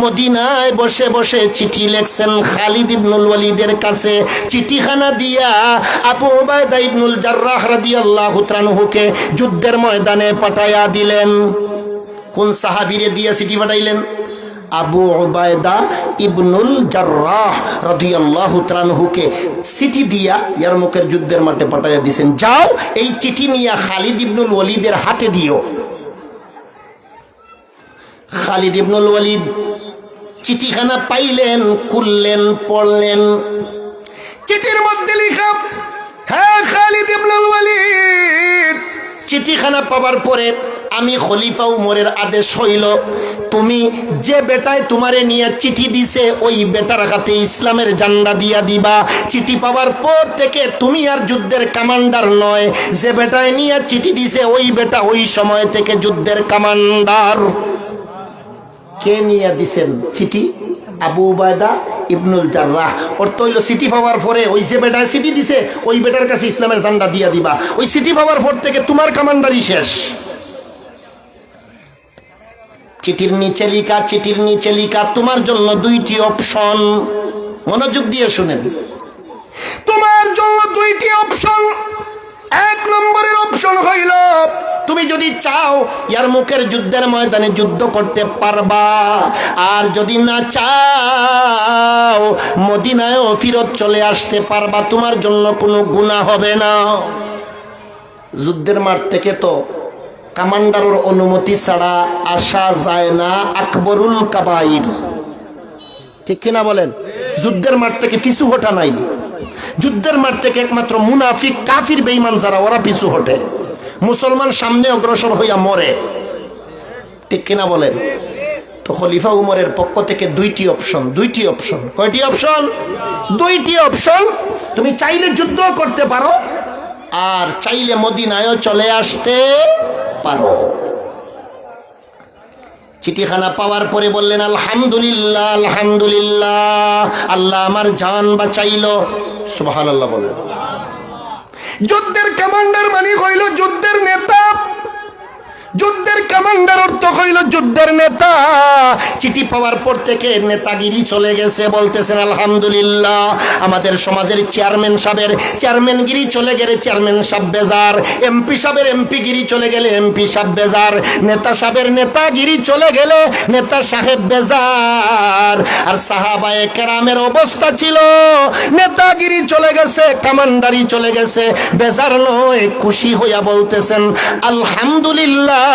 মদিনায় বসে বসে চিঠি লিখছেন খালিদ ইবনুল ওয়ালিদের কাছে। চিঠিখানা দিয়া আবু উবাইদা ইবনুল জাররাহ রাদিয়াল্লাহু তাআলাকে যুদ্ধের ময়দানে পাঠায়া দিলেন। কোন সাহাবীরে দিয়া চিঠি পাঠাইলেন? আবু উবাইদা ইবনুল জাররাহ রাদিয়াল্লাহু তাআলাকে চিঠি দিয়া ইয়ারমুকের যুদ্ধের মাঠে পাঠায়া দিয়েছেন, যাও এই চিঠি নিয়ে খালিদ ইবনুল ওয়ালিদের হাতে দিও। খালিদ ইবনুল ওয়ালিদ চিঠিখানা পাইলেন, খুললেন, পড়লেন। চিঠির মধ্যে লেখা, হ্যাঁ খালিদ ইবনুল ওয়ালিদ, চিঠিখানা পাওয়ার পরে আমি খলিফা উমরের আদেশ হইল, তুমি যে বেটায় তোমারে নিয়ে চিঠি দিছে ওই বেটার হাতে ইসলামের ঝান্ডা দিয়া দিবা। চিঠি পাওয়ার পর থেকে তুমি আর যুদ্ধের কমান্ডার নয়, যে বেটায় নিয়ে চিঠি দিছে ওই বেটা ওই সময় থেকে যুদ্ধের কমান্ডার। কে নিয়ে দিছেন চিঠি? আবু উবাইদা ইবনুল জাররাহ। অর্থ হইল চিঠি পাওয়ার পরে ওই যে বেটায় চিঠি দিছে ওই বেটার কাছে ইসলামের ঝান্ডা দিয়া দিবা। ওই চিঠি পাওয়ার পর থেকে তোমার কমান্ডারই শেষ। চিঠির নিচে লিখা তোমার জন্য দুইটি অপশন। মনোযোগ দিয়ে শুনেন, তোমার জন্য দুইটি অপশন। এক নম্বরের অপশন হইল তুমি যদি চাও ইয়ারমুকের যুদ্ধের ময়দানে যুদ্ধ করতে পারবা, আর যদি না চাও মদিনায়ও ফিরত চলে আসতে পারবা, তোমার জন্য কোনো গুনাহ হবে না। যুদ্ধের মাঠ থেকে তো কমান্ডারের অনুমতি ছাড়া আসা যায় না, আকবরুল কাবাইর, ঠিক কিনা বলেন? যুদ্ধের মাঠ থেকে পিছু হটা নাই। যুদ্ধের মাঠ থেকে একমাত্র মুনাফিক কাফির বেঈমান যারা ওরা পিছু হটে, মুসলমান সামনে অগ্রসর হইয়া মরে, ঠিক কিনা বলেন? তো খলিফা উমরের পক্ষ থেকে দুইটি অপশন। কয়টি অপশন? দুইটি অপশন। তুমি চাইলে যুদ্ধ করতে পারো, আর চাইলে মদিনায়ও চলে আসতে পারো। চিঠিখানা পাওয়ার পরে বললেন আলহামদুলিল্লাহ, আলহামদুলিল্লাহ, আল্লাহ আমার জান বাঁচাইলো। সুবহানাল্লাহ বলেন। যুদ্ধের কমান্ডার মানে হইল যুদ্ধের নেতা। যুদ্ধের কমান্ডার অর্থ হইল যুদ্ধের নেতা। চিঠি পাওয়ার পর থেকে নেতাগিরি চলে গেছে, বলতেছেন আলহামদুলিল্লাহ। আমাদের সমাজের চেয়ারম্যান সাহেবের চেয়ারম্যানগিরি চলে গেলে চেয়ারম্যান সাহেব বেজার, এমপি সাহেবের এমপিগিরি চলে গেলে এমপি সাহেব বেজার, নেতা সাহেবের নেতাগিরি চলে গেলে নেতা সাহেব বেজার। আর সাহাবায়ে কেরামের অবস্থা ছিল নেতাগিরি চলে গেছে, কমান্ডারি চলে গেছে, বেজার নয়, খুশি হইয়া বলতেছেন আলহামদুলিল্লাহ,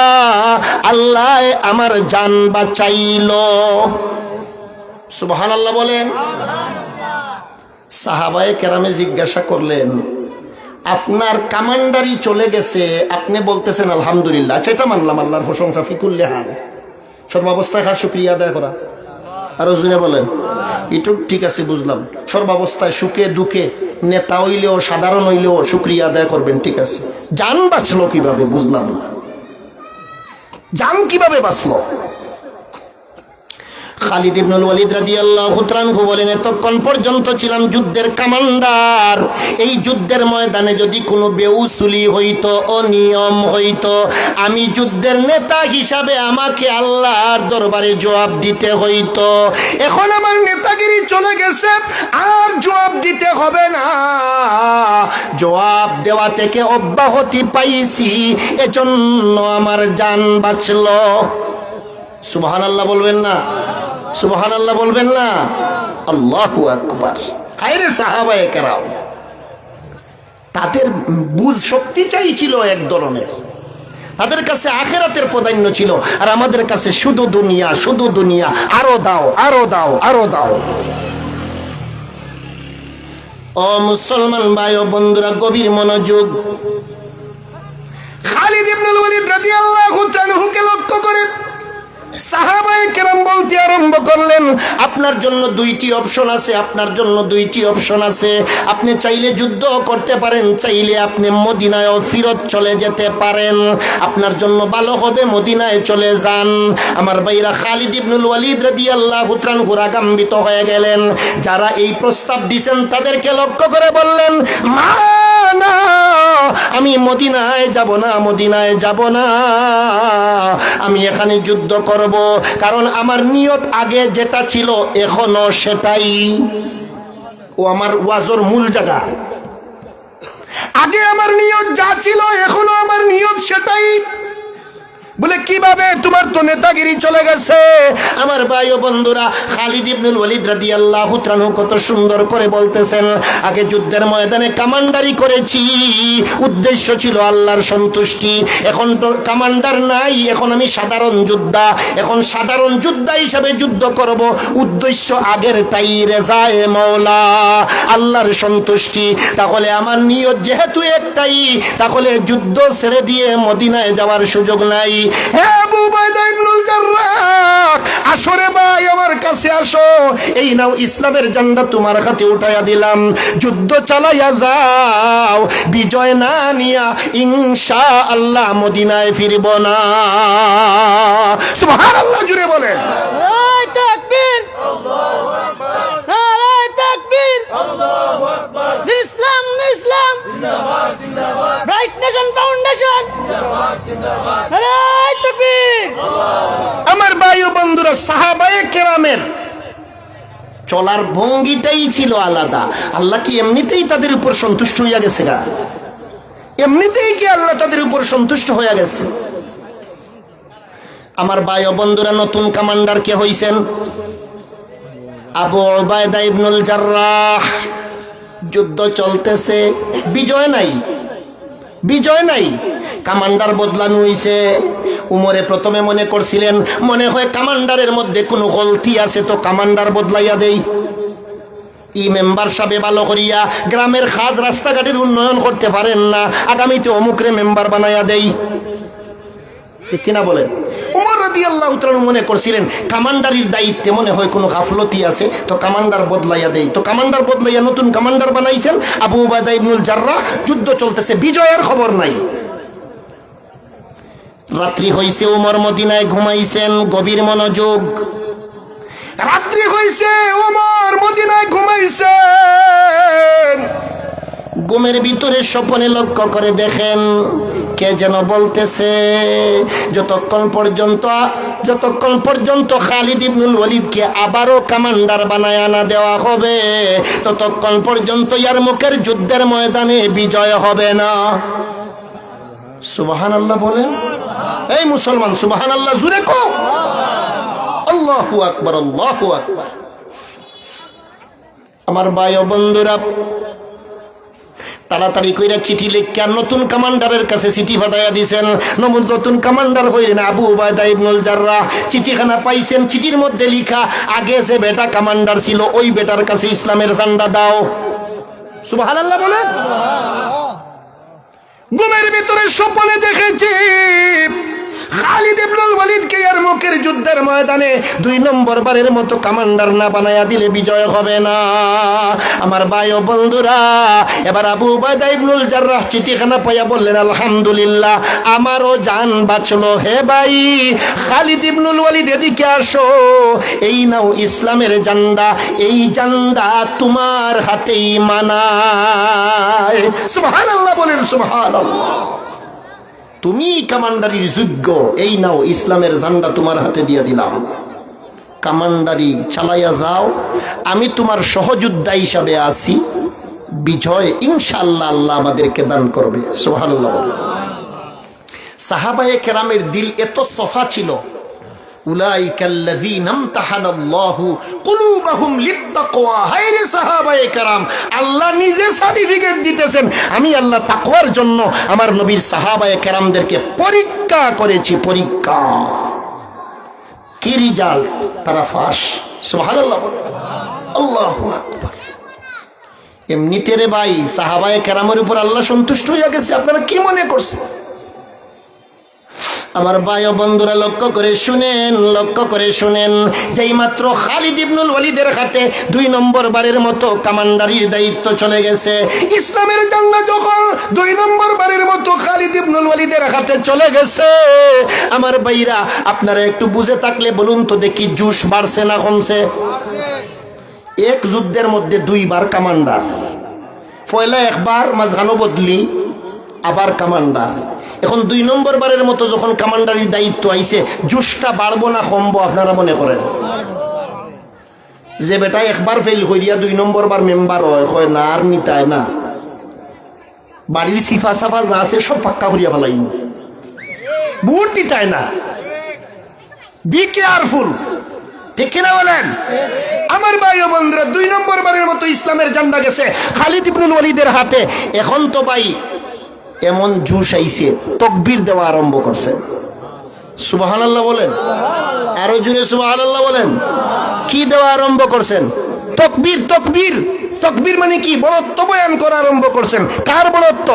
আল্লাহ আমার জান বাঁচাইলো। সুবহানাল্লাহ বলেন। সাহাবায়ে কেরামে জিজ্ঞাসা করলেন, আপনার কমান্ডারি চলে গেছে, আপনি বলতেছেন আলহামদুলিল্লাহ। আচ্ছা, এটা মানলাম, আল্লাহর প্রশংসা ফিকুল্লে হাল, সর্বাবস্থায় কার শুকরিয়া আদায় করা। আরো জুনে বলেন, এটুক ঠিক আছে, বুঝলাম। সর্বাবস্থায় সুখে দুঃখে নেতা হইলেও সাধারণ হইলেও শুকরিয়া আদায় করবেন, ঠিক আছে। জান বাঁচলো কিভাবে বুঝলাম না, জান কিভাবে বাঁচলো? খালিদ ইবনুল ওয়ালিদ রাদিয়াল্লাহু তাআলা আনহু বলেন, এতক্ষণ পর্যন্ত ছিলাম যুদ্ধের কমান্ডার। এই যুদ্ধের ময়দানে যদি কোনো বেউসুলি হইতো, অনিয়ম হইতো, আমি যুদ্ধের নেতা হিসাবে আমাকে আল্লাহর দরবারে জবাব দিতে হইতো। এখন আমার নেতাগিরি চলে গেছে, আর জবাব দিতে হবে না, জবাব দেওয়া থেকে অব্যাহতি পাইছি, এজন্য আমার জান বাঁচলো। সুবহানাল্লাহ বলবেন না? সুবহানাল্লাহ বলবেন না? আল্লাহু আকবার। হায়রে সাহাবায়ে কেরাম, তাদের বুঝ শক্তি চাইছিল এক ধরনের, তাদের কাছে আখিরাতের প্রাধান্য ছিল, আর আমাদের কাছে শুধু দুনিয়া, শুধু দুনিয়া, আরো দাও, আরো দাও, আরো দাও। ও মুসলমান ভাই ও বন্ধুরা, গভীর মনোযোগ। খালিদ ইবনুল ওয়ালিদ রাদিয়াল্লাহু তাআলাকে লক্ষ্য করে সাহাবায়ে কেরাম বলতে আরম্ভ আরম্ভ করলেন, আপনার জন্য দুইটি অপশন আছে, আপনার জন্য দুইটি অপশন আছে। আপনি চাইলে যুদ্ধ করতে পারেন, চাইলে আপনি মদিনায়ও ফিরত চলে যেতে পারেন। আপনার জন্য ভালো হবে মদিনায় চলে যান। আমার ভাইরা খালিদ ইবনুল ওয়ালিদ রাদিয়াল্লাহু তাআলা হুরাগাম্বিত হয়ে গেলেন। যারা এই প্রস্তাব দিয়েছেন তাদেরকে লক্ষ্য করে বললেন, না, আমি মদিনায় যাব না, মদিনায় যাব না, আমি এখানে যুদ্ধ করব। কারণ আমার নিয়ত আগে যেটা ছিল এখনো সেটাই। ও আমার ওয়াজর মূল জায়গা। আগে আমার নিয়ত যা ছিল এখনো আমার নিয়ত সেটাই। বলে কিভাবে? তোমার তো নেতাগিরি চলে গেছে। আমার ভাই ও বন্ধুরা, খালিদ ইবনুল ওয়ালিদ রাদিয়াল্লাহু তাআলা কত সুন্দর করে বলতেছেন, আগে যুদ্ধের ময়দানে কমান্ডারি করেছি, উদ্দেশ্য ছিল আল্লাহর সন্তুষ্টি। এখন তো কমান্ডার নাই, এখন আমি সাধারণ যোদ্ধা। এখন সাধারণ যোদ্ধা হিসাবে যুদ্ধ করব, উদ্দেশ্য আগেরটাই, রেজায়ে মাওলা, আল্লাহর সন্তুষ্টি। তাহলে আমার নিয়ত যেহেতু একটাই, তাহলে যুদ্ধ ছেড়ে দিয়ে মদিনায় যাওয়ার সুযোগ নাই। হে আবু উবাইদা ইবনুল জাররাহ, আসো রে ভাই, আমার কাছে আসো। এই নাও ইসলামের ঝান্ডা তোমার হাতে উঠাইয়া দিলাম, যুদ্ধ চালাইয়া যাও। বিজয় না নিয়া ইনশাআল্লাহ মদিনায় ফিরব না। সুবহানাল্লাহ, জুড়ে বলেন। নারায়ে তাকবীর, আল্লাহু আকবার, নারায়ে তাকবীর, আল্লাহু আকবার। ইসলাম, ইসলাম জিন্দাবাদ, জিন্দাবাদ। ব্রাইট নেশন ফাউন্ডেশন জিন্দাবাদ, জিন্দাবাদ। নারায়ে তাকবীর। আমার ভাই ও বন্ধুরা, সাহাবায়ে কেরামের চলার ভঙ্গিটাই ছিল আলাদা। আল্লাহ কি এমনিতেই তাদের উপর সন্তুষ্ট হইয়া গেছে গা? এমনিতেই কি আল্লাহ তাদের উপর সন্তুষ্ট হইয়া গেছে? আমার ভাই ও বন্ধুরা, নতুন কমান্ডার কে হইছেন? আবু উবাইদা ইবনুল জাররাহ। যুদ্ধ চলতেছে, বিজয় নাই, বিজয় নাই, কমান্ডার বদলানো হইছে। উমরে প্রথমে মনে করছিলেন, মনে হয় কমান্ডারের মধ্যে কোনো গলতি আছে, তো কমান্ডার বদলাইয়া দেই। ই মেম্বার সাহেব ভালো করিয়া গ্রামের খাজ রাস্তাঘাটের উন্নয়ন করতে পারেন না, আগামীতে অমুকরে মেম্বার বানাইয়া দেই। ঠিক কিনা বলেন? উমর রাদিয়াল্লাহু তাআলা মনে করছিলেন কমান্ডারির দায়িত্বে মনে হয় কোনো গাফলতি আছে, তো কমান্ডার বদলাইয়া দেই। তো কমান্ডার বদলাইয়া নতুন কমান্ডার বানাইছেন আবু উবাইদা ইবনুল জাররাহ। যুদ্ধ চলতেছে, বিজয়ের খবর নাই। রাত্রি হইছে, উমর মদিনায় ঘুমাইছেন, গভীর মনোযোগ। রাত্রি হইছে, উমর মদিনায় ঘুমাইছেন। ঘুমের ভিতরে স্বপ্নে লক্ষ্য করে দেখেন কে যেন বলতেছে, যতক্ষণ পর্যন্ত খালিদ ইবনুল ওয়ালিদকে আবারও কমান্ডার বানায় না দেওয়া হবে, ততক্ষণ পর্যন্ত ইয়ারমুকের যুদ্ধের ময়দানে বিজয় হবে না। সুবহানাল্লাহ বলেন। এই মুসলমান, সুবহানাল্লাহ জুড়ে কো। আল্লাহু আকবার, আল্লাহু আকবার। আমার ভাই ও বন্ধুরা, তাড়াতাড়ি কইরা চিঠি লিখে নতুন কমান্ডারের কাছে চিঠি পাঠাইয়া দিয়েছেন। নতুন কমান্ডার হইলেন আবু উবাইদা ইবনুল জাররাহ। চিঠিখানা পাইছেন, চিঠির মধ্যে লিখা, আগে যে বেটা কমান্ডার ছিল ওই বেটার কাছে ইসলামের ঝান্ডা দাও। সুবহানাল্লাহ বলেন। ঘুমের ভিতরে স্বপ্নে দেখেছি খালিদ ইবনুল ওয়ালিদকে ইয়ারমুকের যুদ্ধের ময়দানে 2 নম্বর বারের মতো কমান্ডার না বানায়া দিলে বিজয় হবে না। আমার ভাই ও বন্ধুরা, এবার আবু উবাইদা ইবনুল জাররাহ চিঠিখানা পাইয়া বললেন, আলহামদুলিল্লাহ, আমারও জান বাঁচলো। হে ভাই খালিদ ইবনুল ওয়ালিদ, এদিকে আসো। এই নাও ইসলামের ঝান্ডা, এই ঝান্ডা তোমার হাতেই মানায়। সুবহানাল্লাহ বলেন, সুবহানাল্লাহ। তুমি কমান্ডারির যোগ্য, এই নাও ইসলামের ঝান্ডা তোমার হাতে দিয়ে দিলাম, কমান্ডারি চালাইয়া যাও, আমি তোমার সহযোদ্ধা হিসাবে আছি, বিজয় ইনশাআল্লাহ আল্লাহ আমাদেরকে দান করবে। সুবহানাল্লাহ। সাহাবায়ে কেরামের দিল এত সফা ছিল, উলাইকাল্লাযীনা ইমতাহানাল্লাহু কুলুবাহুম লিত্তাকওয়া। হায়রে সাহাবায়ে কেরাম, আল্লাহ নিজে সার্টিফিকেট দিতেছেন, আমি আল্লাহ তাকওয়ার জন্য আমার নবীর সাহাবায়ে কেরামদেরকে পরীক্ষা করেছি। পরীক্ষা কি রেজাল্ট, তারা ফাঁস। সুবহানাল্লাহ, আল্লাহু আকবার। এমনিতে রে ভাই, সাহাবায়ে কেরামের উপর আল্লাহ সন্তুষ্ট হইয়া গেছে, আপনারা কি মনে করছেন? আমার ভাই ও বন্ধুরা লক্ষ্য করে শুনেন, যেই মাত্র খালিদ ইবনুল ওয়ালিদের হাতে 2 নম্বর বারের মতো কমান্ডারির দায়িত্ব চলে গেছে, ইসলামের ঝান্ডা যখন 2 নম্বর বারের মতো খালিদ ইবনুল ওয়ালিদের হাতে চলে গেছে, আমার ভাইরা আপনারা একটু বুঝে থাকলে বলুন তো দেখি, জোশ বাড়ছে না কমছে? এক যুদ্ধের মধ্যে 2 বার কমান্ডার, পয়লা একবার মাঝখানো বদলি, আবার কমান্ডার। এখন 2 নম্বর বারের মতো যখন কমান্ডারির দায়িত্ব আইছে, জোশটা বাড়বো না কমবো আপনারা মনে করেন? যে বেটা একবার ফেল করিয়া 2 নম্বর বার মেম্বার হয় না, আর নিতায় না, বাড়ির সিফা সাফা যা আছে সব ফাক্কা করিয়া ফেলাই, ভোট দিতায় না। বি কেয়ারফুল, ঠিক কিনা বলেন? আমার ভাই ও বন্ধুরা 2 নম্বর বারের মতো ইসলামের ঝান্ডা গেছে খালিদ ইবনুল ওয়ালিদের হাতে। এখন তো ভাই এমন জোশ আইছে, তাকবীর দেওয়া আরম্ভ করছেন। সুবহানাল্লাহ বলেন, আরো জোরে সুবহানাল্লাহ বলেন। কি দেওয়া আরম্ভ করছেন? তাকবীর। তাকবীর তাকবীর মানে কি? বড়ত্ব বয়ান করা আরম্ভ করছেন। কার বড়ত্ব?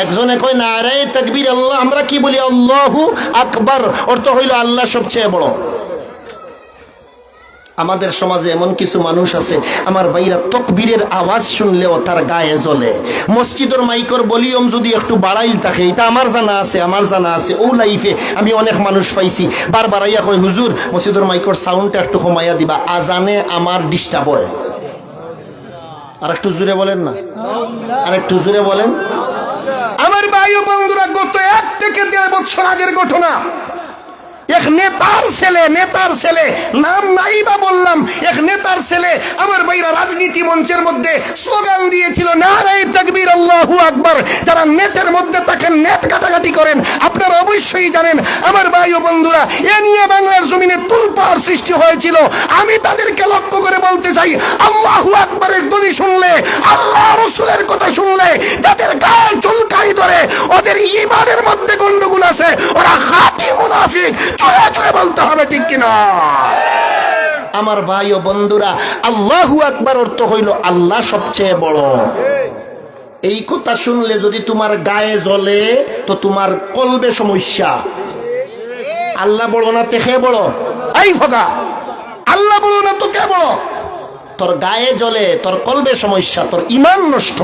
একজনে কয় নারে তাকবীর আল্লাহ, আমরা কি বলি? আল্লাহু আকবার, অর্থ হইল আল্লাহ সবচেয়ে বড়। আমাদের সমাজে এমন কিছু মানুষ আছে, আমার ভাইরা তাকবীরের আওয়াজ শুনলেও তার গায়ে জ্বলে। মসজিদের মাইকের ভলিউম যদি একটু বাড়াইল থাকে, এটা আমার জানা আছে। ও লাইফে আমি অনেক মানুষ পাইছি, বারবার আইয়া কয় হুজুর মসজিদের মাইকের সাউন্ডটা একটু কমাইয়া দিবা, আজানে আমার ডিস্টার্ব হয়। আর একটু জোরে বলেন না, আর একটু জোরে বলেন। আমার ভাই ও বন্ধুরা, গত 1 থেকে 1.5 বছর আগের ঘটনা। এক নেতার ছেলে, নাম নাই বা বললাম, এক নেতার ছেলে আমার ভাইরা রাজনীতি মঞ্চের মধ্যে স্লোগান দিয়েছিল নারে তাকবীর আল্লাহু আকবার। যারা নেটের মধ্যে থাকেন, নেট কাটাকাটি করেন, আপনারা অবশ্যই জানেন। আমার ভাই ও বন্ধুরা, এ নিয়ে বাংলার জমিনে তুলপাড় সৃষ্টি হয়েছিল। আমি তাদেরকে লক্ষ্য করে বলতে চাই, আল্লাহু আকবারের ধ্বনি শুনলে, আল্লাহ রাসূলের কথা শুনলে যাদের গায়ে চুলকানি ধরে, ওদের ঈমানের মধ্যে গন্ডগোল আছে, ওরা খাঁটি মুনাফিক। চলে বলতে হবে, ঠিক কিনা? আমার ভাই ও বন্ধুরা, আল্লাহু আকবার অর্থ হইল আল্লাহ সবচেয়ে বড়। এই কথা শুনলে যদি তোমার গায়ে জ্বলে, তো তোমার কলবে সমস্যা। আল্লাহ বড় না তে কে বড়? এই ফগা, আল্লাহ বড় না তো কে বড়? তোর গায়ে জ্বলে, তোর কলবে সমস্যা, তোর ঈমান নষ্ট।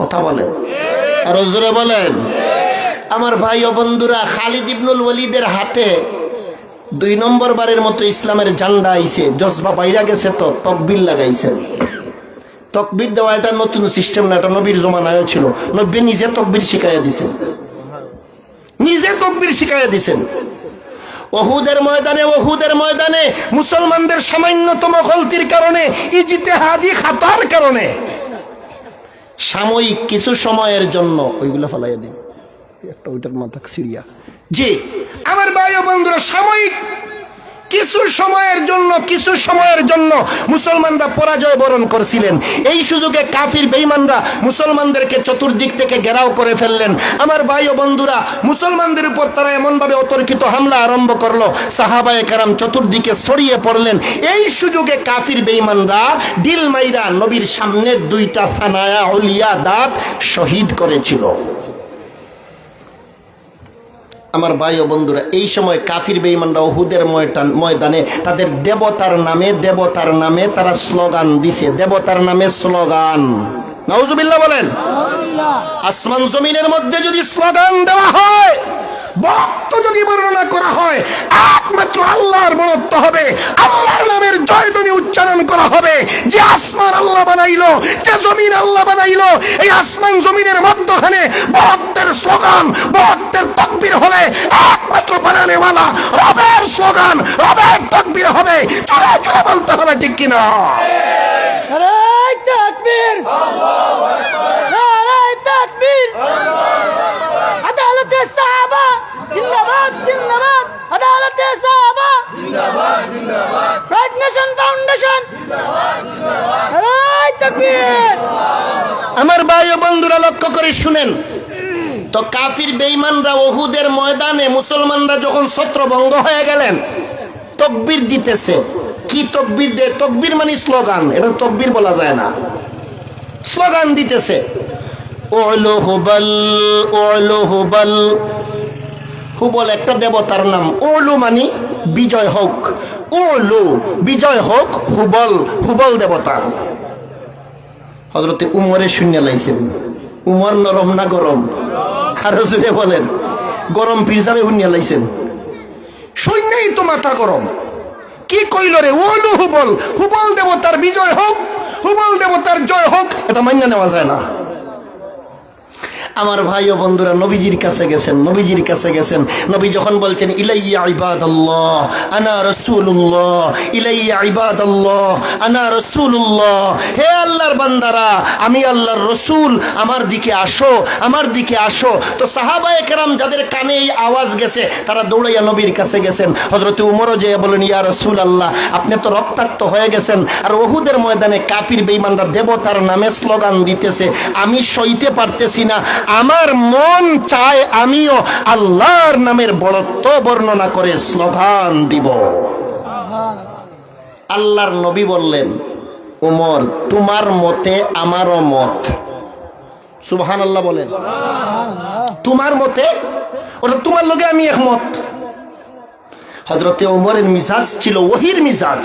কথা বলেন, আর জোরে বলেন। আমার ভাই ও বন্ধুরা, খালিদ ইবনুল ওয়ালিদের হাতে 2 নম্বর বারের মতো ইসলামের ঝান্ডা আইছে, জজবা বাইরা গেছে, তো তাকবীর লাগাইছেন। তাকবীর দেওয়া এটা নতুন সিস্টেম না, এটা নবীর জমানায় ছিল। নবী নিজে তাকবীর শিখাইয়া দিছেন। ওহুদের ময়দানে মুসলমানদের সামান্যতম গলতির কারণে, ইজতিহাদি খাতার কারণে, সাময়িক কিছু সময়ের জন্য ওইগুলা ফেলাইয়া দিন, একটা ওইটার মাথা সিরিয়া। জি আমার ভাই ও বন্ধুরা, সাময়িক কিছু সময়ের জন্য মুসলমানরা পরাজয় বরণ করছিলেন। এই সুযোগে কাফির বেঈমানরা মুসলমানদেরকে চতুর্দিক থেকে ঘেরাও করে ফেললেন। আমার ভাই ও বন্ধুরা, মুসলমানদের উপর তারা এমনভাবে অতর্কিত হামলা আরম্ভ করলো, সাহাবায়ে কেরাম চতুর্দিকে ছড়িয়ে পড়লেন। এই সুযোগে কাফির বেঈমানরা ডিল মাইরা নবীর সামনের 2টা ফানায়া উলিয়া দাঁত শহীদ করেছিল। আমার ভাই ও বন্ধুরা, এই সময় কাফির বেঈমানরা উহুদের ময়দানে তাদের দেবতার নামে তারা স্লোগান দিছে। দেবতার নামে স্লোগান, নাউজুবিল্লাহ বলেন। আসমান জমিনের মধ্যে যদি স্লোগান দেওয়া হয়, বক্ত যদি বর্ণনা করা হয়, একমাত্র আল্লাহর বড়ত্ব হবে, আল্লাহর নামের জয়ধ্বনি উচ্চারণ করা হবে। যে আসমান আল্লাহ বানাইলো, যে জমিন আল্লাহ বানাইলো, এই আসমান জমিনের মধ্যখানে বড়ত্বের স্লোগান, বড়ত্বের তাকবীর হলে একমাত্র বানানেওয়ালা রবের স্লোগান, রবের তাকবীর হবে। চলে বলতে হবে, ঠিক কিনা? নারে তাকবীর, আল্লাহু আকবার, নারে তাকবীর, আদালতে সাহাবা জিন্দাবাদ, আদালতে সাহাবা জিন্দাবাদ, রাইট নেশন ফাউন্ডেশন জিন্দাবাদ, নারে তাকবীর। আমার ভাই ও বন্ধুরা লক্ষ্য করে শুনেন তো, কাফির বেঈমানরা উহুদের ময়দানে মুসলমানরা যখন ছত্রভঙ্গ হয়ে গেলেন, তাকবীর দিতেছে। কি তাকবীর দেয়? তাকবীর মানে স্লোগান, এটা তাকবীর বলা যায় না, স্লোগান দিতেছে। উলু হুবাল, উলু হুবাল, হুবল একটা দেবতার নাম। ওলু মানি বিজয় হোক, ওলু বিজয় হোক, হুবল হুবল দেবতা। হযরতে উমরে শূন্য লাইছেন। উমর নরম না গরম? আরো জোরে বলেন। গরম পীর সাহেব শূন্য লাইছেন। সৈন্যই তো মাথা গরম। কি কইল রে? ওলু হুবল, হুবল দেবতার বিজয় হোক, হুবল দেবতার জয় হোক, এটা মান্য নেওয়া যায় না। আমার ভাই ও বন্ধুরা নবীজির কাছে গেছেন, নবীজির কাছে গেছেন। নবী যখন বলছেন ইলাইয়া ইবাদাল্লাহ আনা রাসূলুল্লাহ, ইলাইয়া ইবাদাল্লাহ আনা রাসূলুল্লাহ, হে আল্লাহর বান্দারা আমি আল্লাহর রাসূল, আমার দিকে আসো, আমার দিকে আসো। তো সাহাবায়ে কেরাম যাদের কানে এই আওয়াজ গেছে তারা দৌড়াইয়া নবীর কাছে গেছেন। হযরতে উমরও যে বলেন ইয়া রাসূলুল্লাহ, আপনি তো রক্তাক্ত হয়ে গেছেন, আর উহুদের ময়দানে কাফির বেঈমানরা দেবতার নামে স্লোগান দিতেছে, আমি সইতে পারতেছি না, আমার মন চায় আমিও আল্লাহর নামের বড়ত্ব বর্ণনা করে স্লোগান দিব। আল্লাহর নবী বললেন, উমর তোমার মতে আমারও মত। সুবহানাল্লাহ বলেন। তোমার মতে অর্থাৎ তোমার লগে আমি একমত। হযরতে উমরের মিজাজ ছিল ওহীর মিজাজ।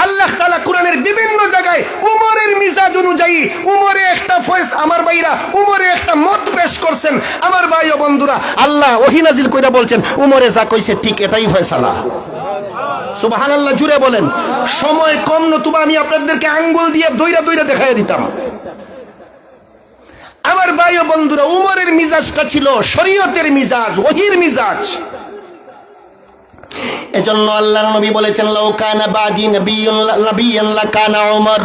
আল্লাহ তাআলা কোরআনের বিভিন্ন জায়গায় উমরের মিজাজ অনুযায়ী উমরে একটা ফয়স, আমার ভাইরা উমরে একটা মত পেশ করছেন। আমার ভাই ও বন্ধুরা, আল্লাহ ওহী নাজিল কইরা বলছেন উমরে যা কইছে ঠিক এটাই ফয়সালা। সুবহানাল্লাহ জুড়ে বলেন। সময় কম, নতুবা আমি আপনাদেরকে আঙ্গুল দিয়ে দইরা দইরা দেখাইয়া দিতাম। আমার ভাই ও বন্ধুরা, উমরের মিজাজটা ছিল শরীয়তের মিজাজ, ওহীর মিজাজ। এজন্য আল্লাহর নবী বলেছেন লাউ কানা বাদি নাবিয়্যুন লাকানা উমর,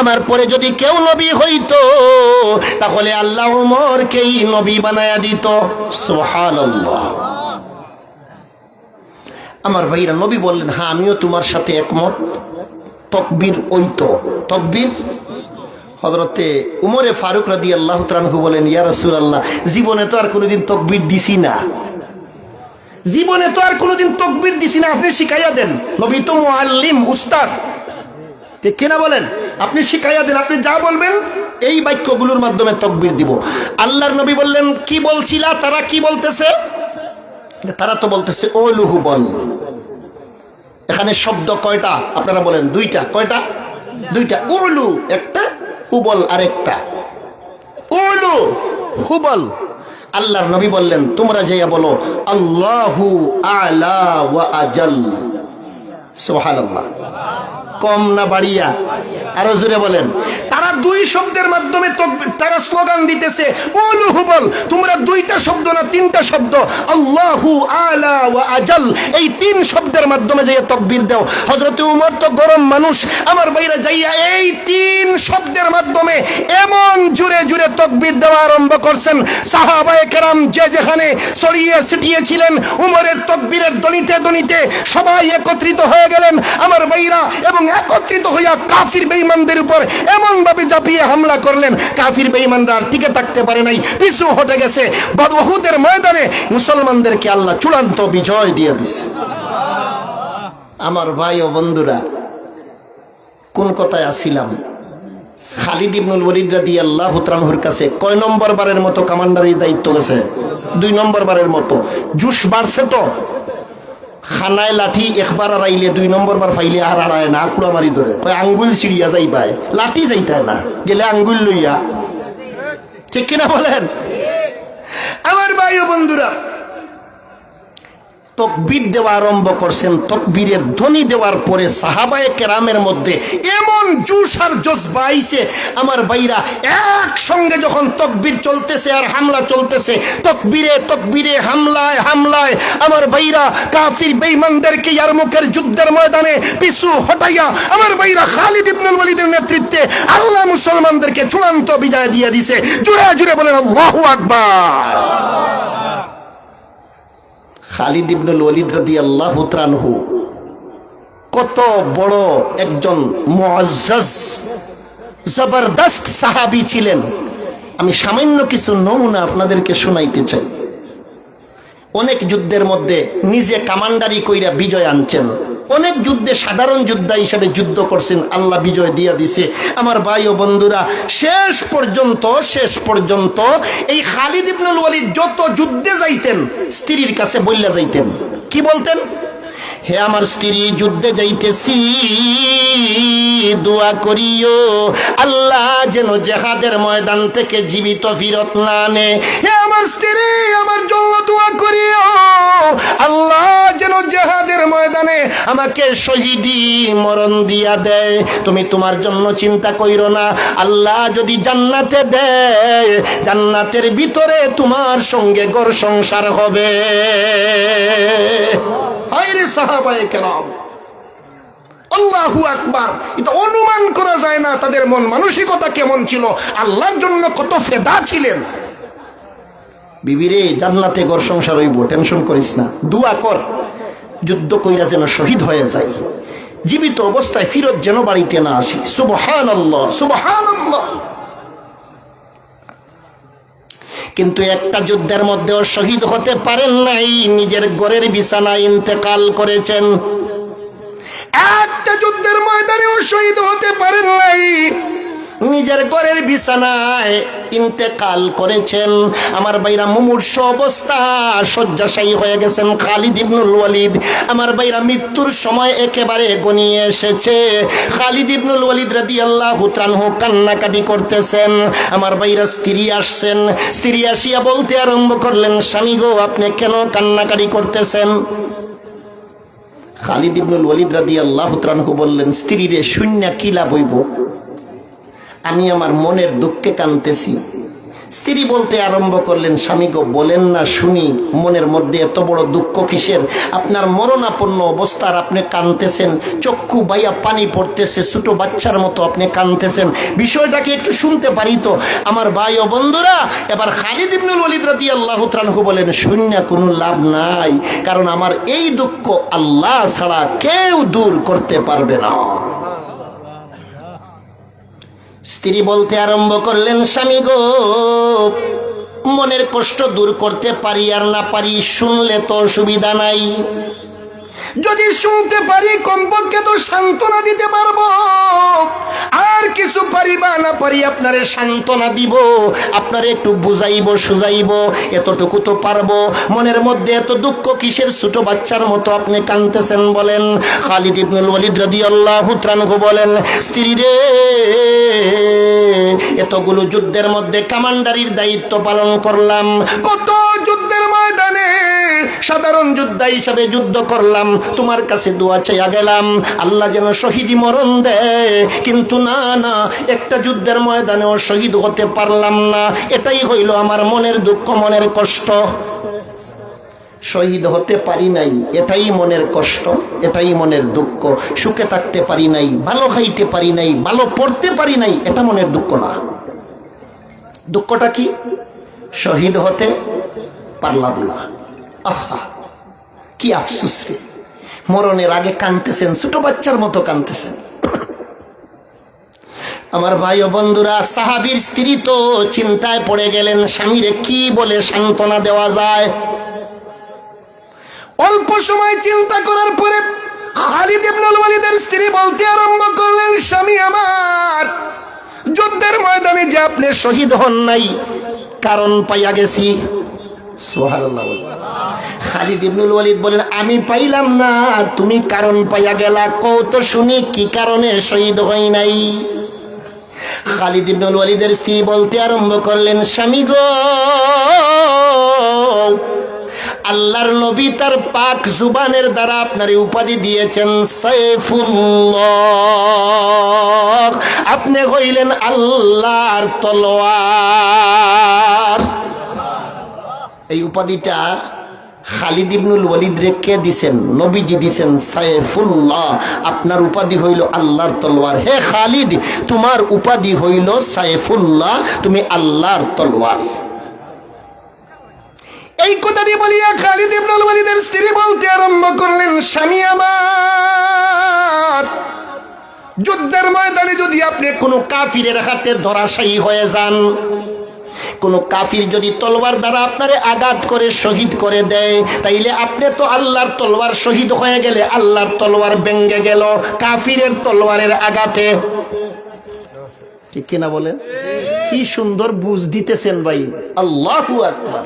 আমার পরে যদি কেউ নবী হইতো তাহলে আল্লাহ উমরকেই নবী বানায়া দিত। সুবহানাল্লাহ। আমার ভাইরা নবী বললেন হ্যাঁ আমিও তোমার সাথে একমত। তাকবীর ওইতো তাকবীর। হযরতে উমরে ফারুক রাদিয়াল্লাহু তাআলা আনহু বলেন ইয়া রাসূলুল্লাহ, জীবনে তো আর কোনোদিন তাকবীর দিছি না, জীবনে তো আর কোনোদিন তাকবীর দিছি না, আপনি শিখাইয়া দেন। নবী তো মুআল্লিম, উস্তাদ, ঠিক কিনা বলেন? আপনি শিখাইয়া দেন, আপনি যা বলবেন এই বাক্যগুলোর মাধ্যমে তাকবীর দিব। আল্লাহর নবী বললেন কি বলছিলা? তারা কি বলতেছে? তারা তো বলতেছে ওলু হুবল। এখানে শব্দ কয়টা আপনারা বলেন? দুইটা। কয়টা? দুইটা। ওলু একটা, হুবল আরেকটা। ওলু হুবল। আল্লাহর নবী বললেন তোমরা যাইয়া বলো আল্লাহু আলা ওয়া আজাল। সুবহানাল্লাহ। কম না বাড়িয়া? আরো জোরে বলেন। তারা দুই শব্দের মাধ্যমে তারা স্লোগান দিতেছে ওলু হুবল। তোমরা দুইটা শব্দ না তিনটা শব্দ, আল্লাহু আলা ওয়া আজাল, এই তিন শব্দের মাধ্যমে যাইয়া তাকবীর দাও। হযরতে উমর তো গরম মানুষ, আমার ভাইরা যাইয়া এই তিন শব্দের মাধ্যমে এমন জোরে জোরে তাকবীর দেওয়া আরম্ভ করছেন। সাহাবায়ে কেরাম যে যেখানে ছড়িয়ে ছিটিয়ে ছিলেন উমরের তাকবীরের ধ্বনিতে ধ্বনিতে সবাই একত্রিত হয়ে গেলেন আমার ভাইরা, এবং একত্রিত হইয়া কাফির বেঈমানদের উপর এমন ভাবে ঝাঁপিয়ে হামলা করলেন কাফির বেঈমানরা আর টিকে থাকতে পারে নাই, পিছু হটে গেছে। উহুদের ময়দানে মুসলমানদেরকে আল্লাহ চূড়ান্ত বিজয় দিয়ে দিছে। আমার ভাই ও বন্ধুরা, কোন কথায় আসিলাম? খালিদ ইবনুল ওয়ালিদ রাদিয়াল্লাহু তাআলা আনহুর কাছে কয় নম্বর বারের মতো কমান্ডারের দায়িত্ব গেছে? 2 নম্বর বারের মতো। জুস বাড়ছে তো, খানায় লাঠি একবার আড়াইলে 2 নম্বর বার ফাইলে আর আড়ায় না, কুড়া মারি ধরে কয় আঙ্গুল ছিড়িয়া যাই পায়, লাঠি যাইতে না, গেলে আঙ্গুল লইয়া। ঠিক কিনা বলেন? আমার ভাই ও বন্ধুরা, তাকবীর দেওয়া আরম্ভ করছেন। তাকবীরের ধ্বনি দেওয়ার পরে সাহাবায়ে কেরামের মধ্যে এমন জোশ আর জজবা আইছে আমার ভাইরা, একসঙ্গে যখন তাকবীর চলতেছে আর হামলা চলতেছে, তাকবীরে তাকবীরে হামলায় হামলায় আমার ভাইরা কাফির বেঈমানদেরকে ইয়ারমুকের যুদ্ধের ময়দানে পিছু হটাইয়া আমার ভাইরা খালিদ ইবনুল ওয়ালিদের নেতৃত্বে আল্লাহ মুসলমানদেরকে চূড়ান্ত বিজয় দিয়ে দিছে। জোরে জোরে বলেন আল্লাহু আকবার। খালিদ ইবনুল ওয়ালিদ রাদিয়াল্লাহু তাআলা আনহু কত বড় একজন মুআজ্জাজ জবরদস্ত সাহাবী ছিলেন। আমি সামান্য কিছু নমুনা আপনাদেরকে শোনাইতে চাই। অনেক যুদ্ধের মধ্যে নিজে কামান্ডারি কইরা বিজয় আনছেন, অনেক যুদ্ধে সাধারণ যোদ্ধা হিসেবে যুদ্ধ করছেন, আল্লাহ বিজয় দিয়া দিছে। আমার ভাই ও বন্ধুরা, শেষ পর্যন্ত এই খালিদ ইবনুল ওয়ালিদ যত যুদ্ধে যাইতেন স্ত্রীর কাছে বললা যাইতেন, কি বলতেন? হে আমার স্ত্রী, যুদ্ধে যাইতেছি, দোয়া করিও আল্লাহ যেন জিহাদের ময়দান থেকে জীবিত ফিরত না আনে। হে আমার স্ত্রী, আমার জন্য দোয়া করিও আল্লাহ যেন জিহাদের ময়দানে আমাকে শহীদি মরণ দিয়া দেয়। তুমি তোমার জন্য চিন্তা কইরো না, আল্লাহ যদি জান্নাতে দেয়, জান্নাতের ভিতরে তোমার সঙ্গে ঘর সংসার হবে। হায়রে সাহাবায়ে কেরাম, আল্লাহু আকবার! এটা অনুমান করা যায় না তাদের মন মানসিকতা কেমন ছিল, আল্লাহর জন্য কত ফেদা ছিলেন। বিবিরে, জান্নাতে ঘর সংসার হইব, টেনশন করিস না, দোয়া কর যুদ্ধ কইরা যেন শহীদ হয়ে যায়, জীবিত অবস্থায় ফিরত যেন বাড়িতে না আসি। সুবহানাল্লাহ, সুবহানাল্লাহ। কিন্তু একটা যুদ্ধের মধ্যেও শহীদ হতে পারেন নাই, নিজের ঘরের বিছানায় ইন্তেকাল করেছেন। একটা যুদ্ধের ময়দানেও শহীদ হতে পারেন নাই, নিজের ঘরের বিছানায় ইন্তেকাল করেছেন। আমার ভাইরা, মুমূর্ষ অবস্থা, শয্যাশায়ী হয়ে গেছেন খালিদ ইবনুল ওয়ালিদ। আমার ভাইরা, মৃত্যুর সময় একেবারে গনিয়ে এসেছে। খালিদ ইবনুল ওয়ালিদ রাদিয়াল্লাহু তাআলা কান্নাকাটি করতেছেন। আমার ভাইরা, স্ত্রী আসছেন, স্ত্রী আসিয়া বলতে আরম্ভ করলেন, স্বামী গো, আপনি কেন কান্নাকাটি করতেছেন? খালিদ ইবনুল ওয়ালিদ রাদিয়াল্লাহু তাআলা বললেন, স্ত্রীরে শূন্য কি লাভ হইব, আমি আমার মনের দুঃখে কাঁদতেছি। স্ত্রী বলতে আরম্ভ করলেন, স্বামী গো, বলেন না শুনি, মনের মধ্যে এত বড় দুঃখ কিসের? আপনার মরণাপন্ন অবস্থার আপনি কাঁদতেছেন, চক্ষু বাইয়া পানি পড়তেছে, ছোট বাচ্চার মতো আপনি কাঁদতেছেন, বিষয়টাকে একটু শুনতে পারি তো? আমার ভাই ও বন্ধুরা, এবার খালিদ ইবনুল ওয়ালিদ রাদিয়াল্লাহু তাআলা বলেন, শূন্য কোনো লাভ নাই, কারণ আমার এই দুঃখ আল্লাহ ছাড়া কেউ দূর করতে পারবে না। স্ত্রী বলতে আরম্ভ করলেন, স্বামী গো, মনের কষ্ট দূর করতে পারি আর না পারি, শুনলে তো অসুবিধা নাই, যদি শুনতে পারি কমপক্ষে তো সান্ত্বনা দিতে পারবো, আর কিছু পারি বা না পারি আপনারে সান্ত্বনা দিব, আপনারে একটু বুঝাইবো সুজাইবো, এতটুকু তো পারবো। মনের মধ্যে এত দুঃখ কিসের? ছোট বাচ্চার মতো আপনি কাঁদতেছেন বলেন। খালিদ ইবনুল ওয়ালিদ রাদিয়াল্লাহু তাআলা বলেন, স্ত্রী রে, এতগুলো যুদ্ধের মধ্যে কামান্ডারির দায়িত্ব পালন করলাম, কত যুদ্ধের ময়দানে সাধারণ যোদ্ধা হিসাবে যুদ্ধ করলাম, তোমার কাছে দোয়া চাইয়া গেলাম আল্লাহ যেন শহীদি মরণ দেয়, কিন্তু না না, একটা যুদ্ধের ময়দানেও শহীদ হতে পারলাম না, এটাই হইল আমার মনের দুঃখ, মনের কষ্ট। শহীদ হতে পারি নাই, এটাই মনের কষ্ট, এটাই মনের দুঃখ। সুখে থাকতে পারি নাই, ভালো খাইতে পারি নাই, ভালো পড়তে পারি নাই, এটা মনের দুঃখ না। দুঃখটা কি? শহীদ হতে পারলাম না। আহা, কি আফসোস রে! মরণের আগে কাঁদতেছেন, ছোট বাচ্চার মতো কাঁদতেছেন। আমার ভাই ও বন্ধুরা, সাহাবীর স্ত্রী তো চিন্তায় পড়ে গেলেন, স্বামীরে কি বলে সান্ত্বনা দেওয়া যায়। অল্প সময় চিন্তা করার পরে খালিদ ইবনুল ওয়ালিদের স্ত্রী বলতে আরম্ভ করলেন, স্বামী আমার, যুদ্ধের ময়দানে যে আপনি শহীদ হন নাই, কারণ পাইয়া গেছি। সুবহানাল্লাহ। খালিদ ইবনুল ওয়ালিদ বলেন, আমি পাইলাম না, তুমি কারণ পাইয়া গেলা, কও তো শুনি কি কারণে শহীদ হই নাই। খালিদ ইবনুল ওয়ালিদের স্ত্রী বলতে আরম্ভ করলেন, স্বামী গো, আল্লাহর নবী তার পাক জুবানের দ্বারা আপনার উপাধি দিয়েছেন সাইফুল্লাহ, আপনি হইলেন আল্লাহর তলোয়ার। এই উপাধিটা খালিদ ইবনুল ওয়ালিদ রে কে দিছেন? নবীজি দিছেন সাইফুল্লাহ, আপনার উপাধি হইল আল্লাহর তলোয়ার। হে খালিদ, তোমার উপাধি হইল সাইফুল্লাহ, তুমি আল্লাহর তলোয়ার। এই কথাটি বলিয়া খালিদ ইবনুল ওয়ালিদের স্ত্রী বলতে আরম্ভ করলেন, স্বামী আমার, যুদ্ধের ময়দানে যদি আপনি কোনো কাফিরের হাতে ধরাশায়ী হয়ে যান, কোন কাফির যদি তলোয়ার দ্বারা আপনারে আঘাত করে শহীদ করে দেয়, তাইলে আপনি তো আল্লাহর তলোয়ার শহীদ হয়ে গেলে আল্লাহর তলোয়ার ভেঙে গেল কাফিরের তলোয়ারের আঘাতে। ঠিক কিনা বলেন? কি সুন্দর বুঝ দিতেছেন ভাই। আল্লাহু আকবার।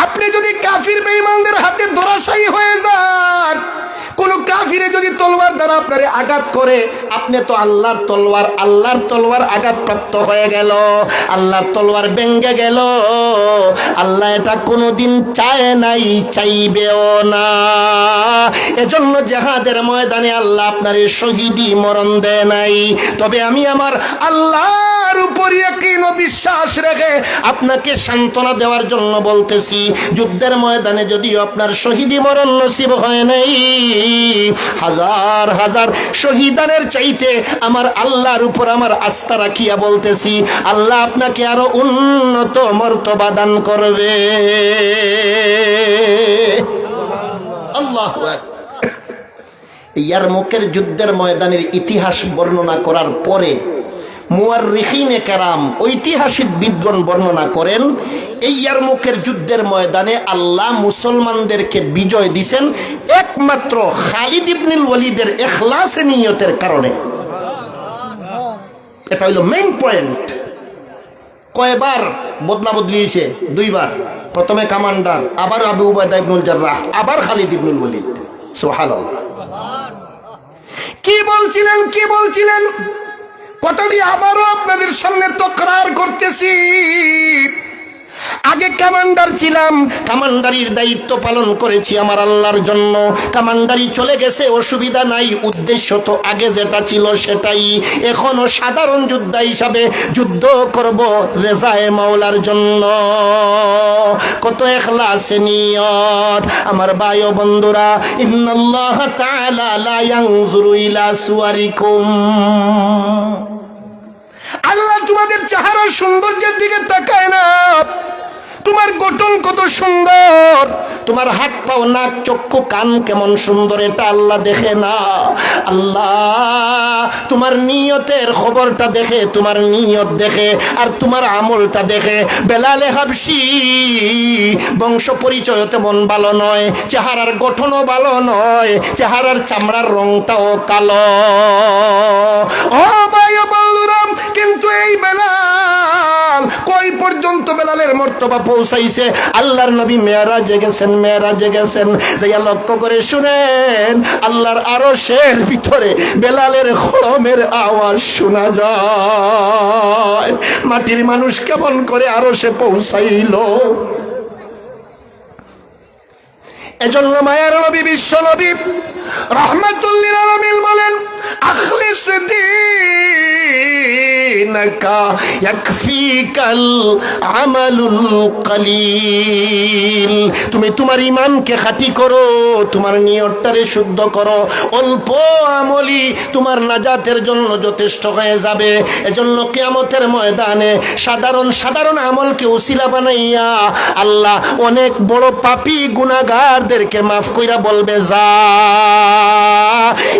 আপনি যদি কাফির বেঈমানদের হাতে ধরাশায়ী হয়ে যান, কোন কাফিরে যদি তলোয়ার দ্বারা আপনারে আঘাত করে, আপনি তো আল্লাহর তলোয়ার আঘাতপ্রাপ্ত হয়ে গেল, আল্লাহর তলোয়ার ভেঙে গেল। আল্লাহ এটা কোনোদিন চায় নাই, চাইবেও না। এজন্য জিহাদের ময়দানে আল্লাহ আপনারে শহীদি মরণ দেয় নাই। তবে আমি আমার আল্লাহর উপর ইয়াকিন ও বিশ্বাস রেখে আপনাকে সান্ত্বনা দেওয়ার জন্য বলতেছি, যুদ্ধের ময়দানে যদিও আপনার শহীদি মরণ নসিব হয় নাই, হাজার হাজার শহীদানের চাইতে আমার আল্লাহর উপর আমার আস্থা রাখিয়া বলতেছি, আল্লাহ আপনাকে আরো উন্নত মর্তবা দান করবে। আল্লাহু আকবার। ইয়ারমুকের যুদ্ধের ময়দানের ইতিহাস বর্ণনা করার পরে মুয়াররিখিনে কেরাম, ঐতিহাসিক বিদ্বান বর্ণনা করেন, এই ইয়ারমুকের যুদ্ধের ময়দানে আল্লাহ মুসলমানদেরকে বিজয় দিয়েছেন একমাত্র খালিদ ইবনুল ওয়ালিদের ইখলাসে নিয়তের কারণে। এটা হইল মেইন পয়েন্ট। কয়বার বদলা বদলি হয়েছে? 2 বার। প্রথমে কমান্ডার, আবার আবু উবাইদা ইবনুল জাররাহ, আবার খালিদ ইবনুল ওয়ালিদ। সুবহানাল্লাহ। কি বলছিলেন কথাটি আবারও আপনাদের সামনে তকরার করতেছি। আগে কমান্ডার ছিলাম, কমান্ডারির দায়িত্ব পালন করেছি আমার আল্লাহর জন্য। কমান্ডারি চলে গেছে, অসুবিধা নাই, উদ্দেশ্য তো আগে যেটা ছিল সেটাই। এখনো সাধারণ যোদ্ধা হিসাবে যুদ্ধ করব রেজায়ে মাওলার জন্য। কত ইখলাসে নিয়ত আমার ভাই ও বন্ধুরা। ইন্নাল্লাহ তাআলা লা ইয়ানজুরু ইলা সুওয়ারিকুম, আল্লাহ তোমাদের চেহারার সৌন্দর্যের দিকে তাকায় না। তোমার গঠন কত সুন্দর, তোমার হাত পাও নাক চক্ষু কান কেমন সুন্দর, এটা আল্লাহ দেখে না। আল্লাহ তোমার নিয়তের খবরটা দেখে, তোমার নিয়ত দেখে, আর তোমার আমলটা দেখে। বেলালে হাবশি বংশ পরিচয় তেমন ভালো নয়, চেহারার গঠনও ভালো নয়, চেহারার চামড়ার রংটাও কালো। ও ভাই ও বন্ধুরাম, কিন্তু এই বেলাল কই পর্যন্ত বেলালের মর্তবা পৌঁছাইছে? আল্লাহর নবী মেরাজে গেছেন, যাইয়া লক্ষ্য করে শুনেন, আল্লাহর আরশের ভিতরে বেলালের খড়মের আওয়াজ শোনা যায়। মাটির মানুষ কেমন করে আরশে পৌঁছাইল? এজন্য মায়ের নবী বিশ্ব নবী রাহমাতুল লিল আলামিন বলেন, আখলিস দীনাকা ইয়াকফিকাল আমালুল কলিল। তুমি তোমার ঈমানকে খাঁটি করো, তোমার নিয়তটারে শুদ্ধ করো, অল্প আমলই তোমার নাজাতের জন্য যথেষ্ট হয়ে যাবে। এজন্য কিয়ামতের ময়দানে সাধারণ আমলকে উসিলা বানাইয়া আল্লাহ অনেক বড় পাপী গুনাহগারদেরকে মাফ কইরা বলবে, যা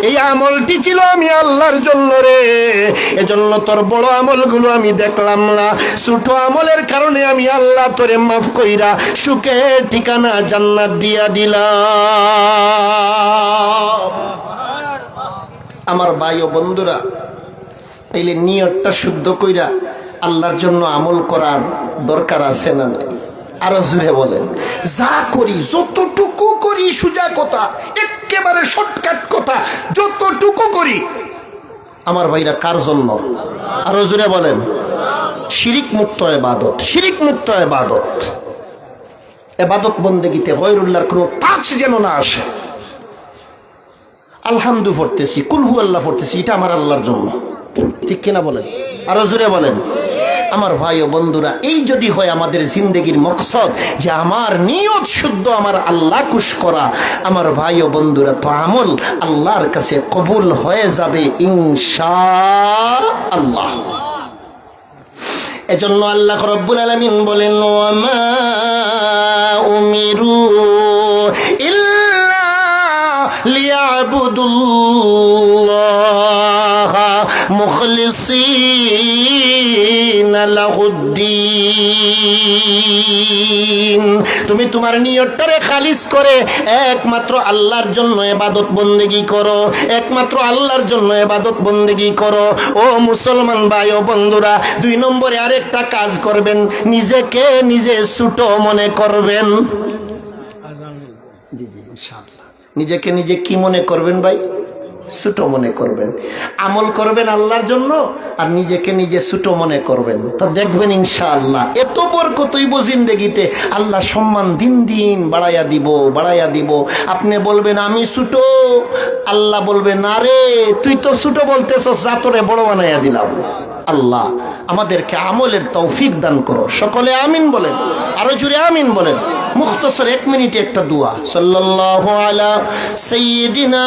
এই আমলটি ছিল আমি আল্লাহর জন্য রে, এজন্য তোর বড় আমলগুলো আমি দেখলাম না, ছোট আমলের কারণে আমি আল্লাহ তোরে মাফ কইরা সুখে ঠিকানা জান্নাত দিয়া দিলাম। আমার ভাই ও বন্ধুরা, তাইলে নিয়তটা শুদ্ধ কইরা আল্লাহর জন্য আমল করার দরকার আছে না? আরো জুড়ে বলেন। যা করি, যতটুকু করি, সোজা কথা, একেবারে শর্টকাট কথা, যতটুকু করি আমার ভাইরা কার জন্য? আরো জুড়ে বলেন। শিরিক মুক্ত ইবাদত, শিরিক মুক্ত ইবাদত। ইবাদত বন্দেগীতে গয়রুল্লাহর কোনো টাচ যেন না আসে। আলহামদু পড়তেছি, কুল হু আল্লাহ পড়তেছি, এটা আমার আল্লাহর জন্য। ঠিক কিনা বলেন? আরো জোরে বলেন। আমার ভাই ও বন্ধুরা, এই যদি হয় আমাদের জিন্দেগির মকসদ যে আমার নিয়ত শুদ্ধ, আমার আল্লাহ খুশ করা, আমার ভাই ও বন্ধুরা, তো আমল আল্লাহর কাছে কবুল হয়ে যাবে ইনশাআল্লাহ। এজন্য আল্লাহ রাব্বুল আলামিন বলেন, ওয়ামা উমিরু ইল্লা লিয়াবুদুল্লাহ মুখলিসিনা লাহুদ্দিন। তুমি তোমার নিয়তটারে খালিস করে একমাত্র আল্লাহর জন্য ইবাদত বন্দেগী করো, একমাত্র আল্লাহর জন্য ইবাদত বন্দেগী করো। ও মুসলমান ভাই ও বন্ধুরা, 2 নম্বরে আরেকটা কাজ করবেন, নিজেকে নিজে ছোট মনে করবেন। জি জি ইনশাআল্লাহ। নিজেকে নিজে কি মনে করবেন ভাই? ছোট মনে করবেন। আমল করবেন আল্লাহর জন্য আর নিজেকে নিজে ছোট মনে করবেন, তা দেখবেন ইনশাআল্লাহ এত বরকতই জিন্দেগিতে আল্লাহ সম্মান দিন দিন বাড়াইয়া দিব। আপনি বলবেন আমি ছোট, আল্লাহ বলবে না রে তুই তো ছোট বলতেছস, যা তোরে বড় বানাইয়া দিলাম। আল্লাহ আমাদেরকে আমলের তৌফিক দান করো, সকলে আমিন বলেন, আরো জোরে আমিন বলেন। মুখতসর 1 মিনিটে একটা দোয়া, সাল্লাল্লাহু আলা সাইয়্যিদিনা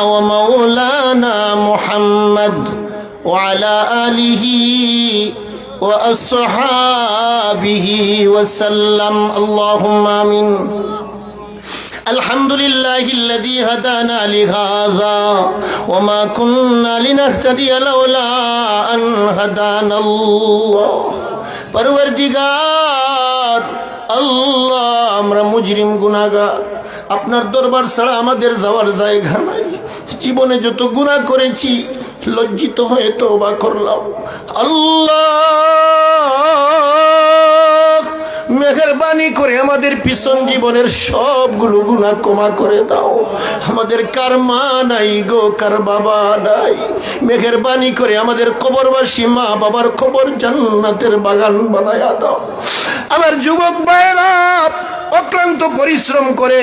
ওয়া মাওলানা মুহাম্মদ ওয়া আলা আলিহি ওয়া আসহাবিহি ওয়া সাল্লাম, আল্লাহুম্মা আমিন। الحمد لله الذي هدانا لهذا وما كنا لنهتدي لولا أن هدانا الله। পরওয়ারদিগার আল্লাহ, আমরা মুজরিম গুনাহগার, আপনার দরবার ছাড়া আমাদের যাওয়ার জায়গা নাই। জীবনে যত গুনাহ করেছি লজ্জিত হয়ে তওবা করলাম। আল্লাহ মেহেরবানি করে আমাদের পিছন জীবনের সবগুলো গুনাহ ক্ষমা করে দাও। আমাদের কার মা নাই গো, কার বাবা নাই, মেহেরবানি করে আমাদের কবরবাসী মা বাবার কবর জান্নাতের বাগান বানায়া দাও। আমার যুবক ভাইরা অক্লান্ত পরিশ্রম করে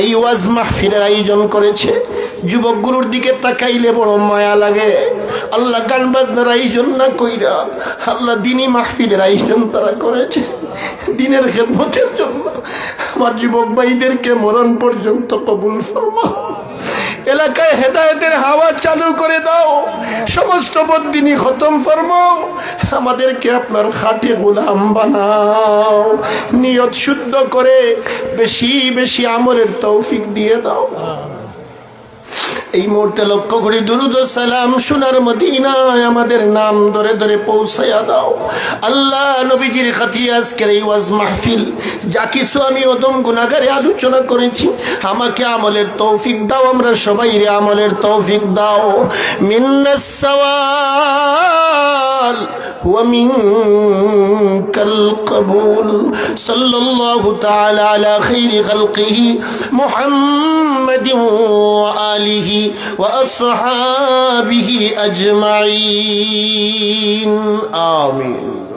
এই ওয়াজ মাহফিলের আয়োজন করেছে। যুবক গুরুর দিকে তাকাইলে বড় মায়া লাগে। আল্লাহ গান বাজনার আয়োজন না কইরা আল্লাহ দিনী মাহফিলের আয়োজন তারা করেছে দিনের খেদমতের জন্য। আমার যুবক ভাইদেরকে মরণ পর্যন্ত কবুল ফরমাও। এলাকায় হেদায়েতের হাওয়া চালু করে দাও, সমস্ত বদদিনী খতম ফরমাও। আমাদেরকে আপনার খাঁটি গোলাম বানাও, নিয়ত শুদ্ধ করে বেশি বেশি আমলের তৌফিক দিয়ে দাও। এই মুহূর্তে লক্ষ্য করি দুরুদ ও সালাম সোনার মদিনায় আমাদের নাম ধরে ধরে পৌঁছায়া দাও। আল্লাহ নবীজির খাতিরে আজকের এই ওয়াজ মাহফিল যা কিছু আমি অদম গুনাহগারে আলোচনা করেছি, আমাকে আমলের তৌফিক দাও, আমরা সবাই রে আমলের তৌফিক দাও। মিন্নাস সাওয়াল ওয়া মিনকাল কবুল। সাল্লাল্লাহু তাআলা আলা খাইরি খালকিহি মুহাম্মাদিন ওয়া আলিহি وأصحابه أجمعين آمين।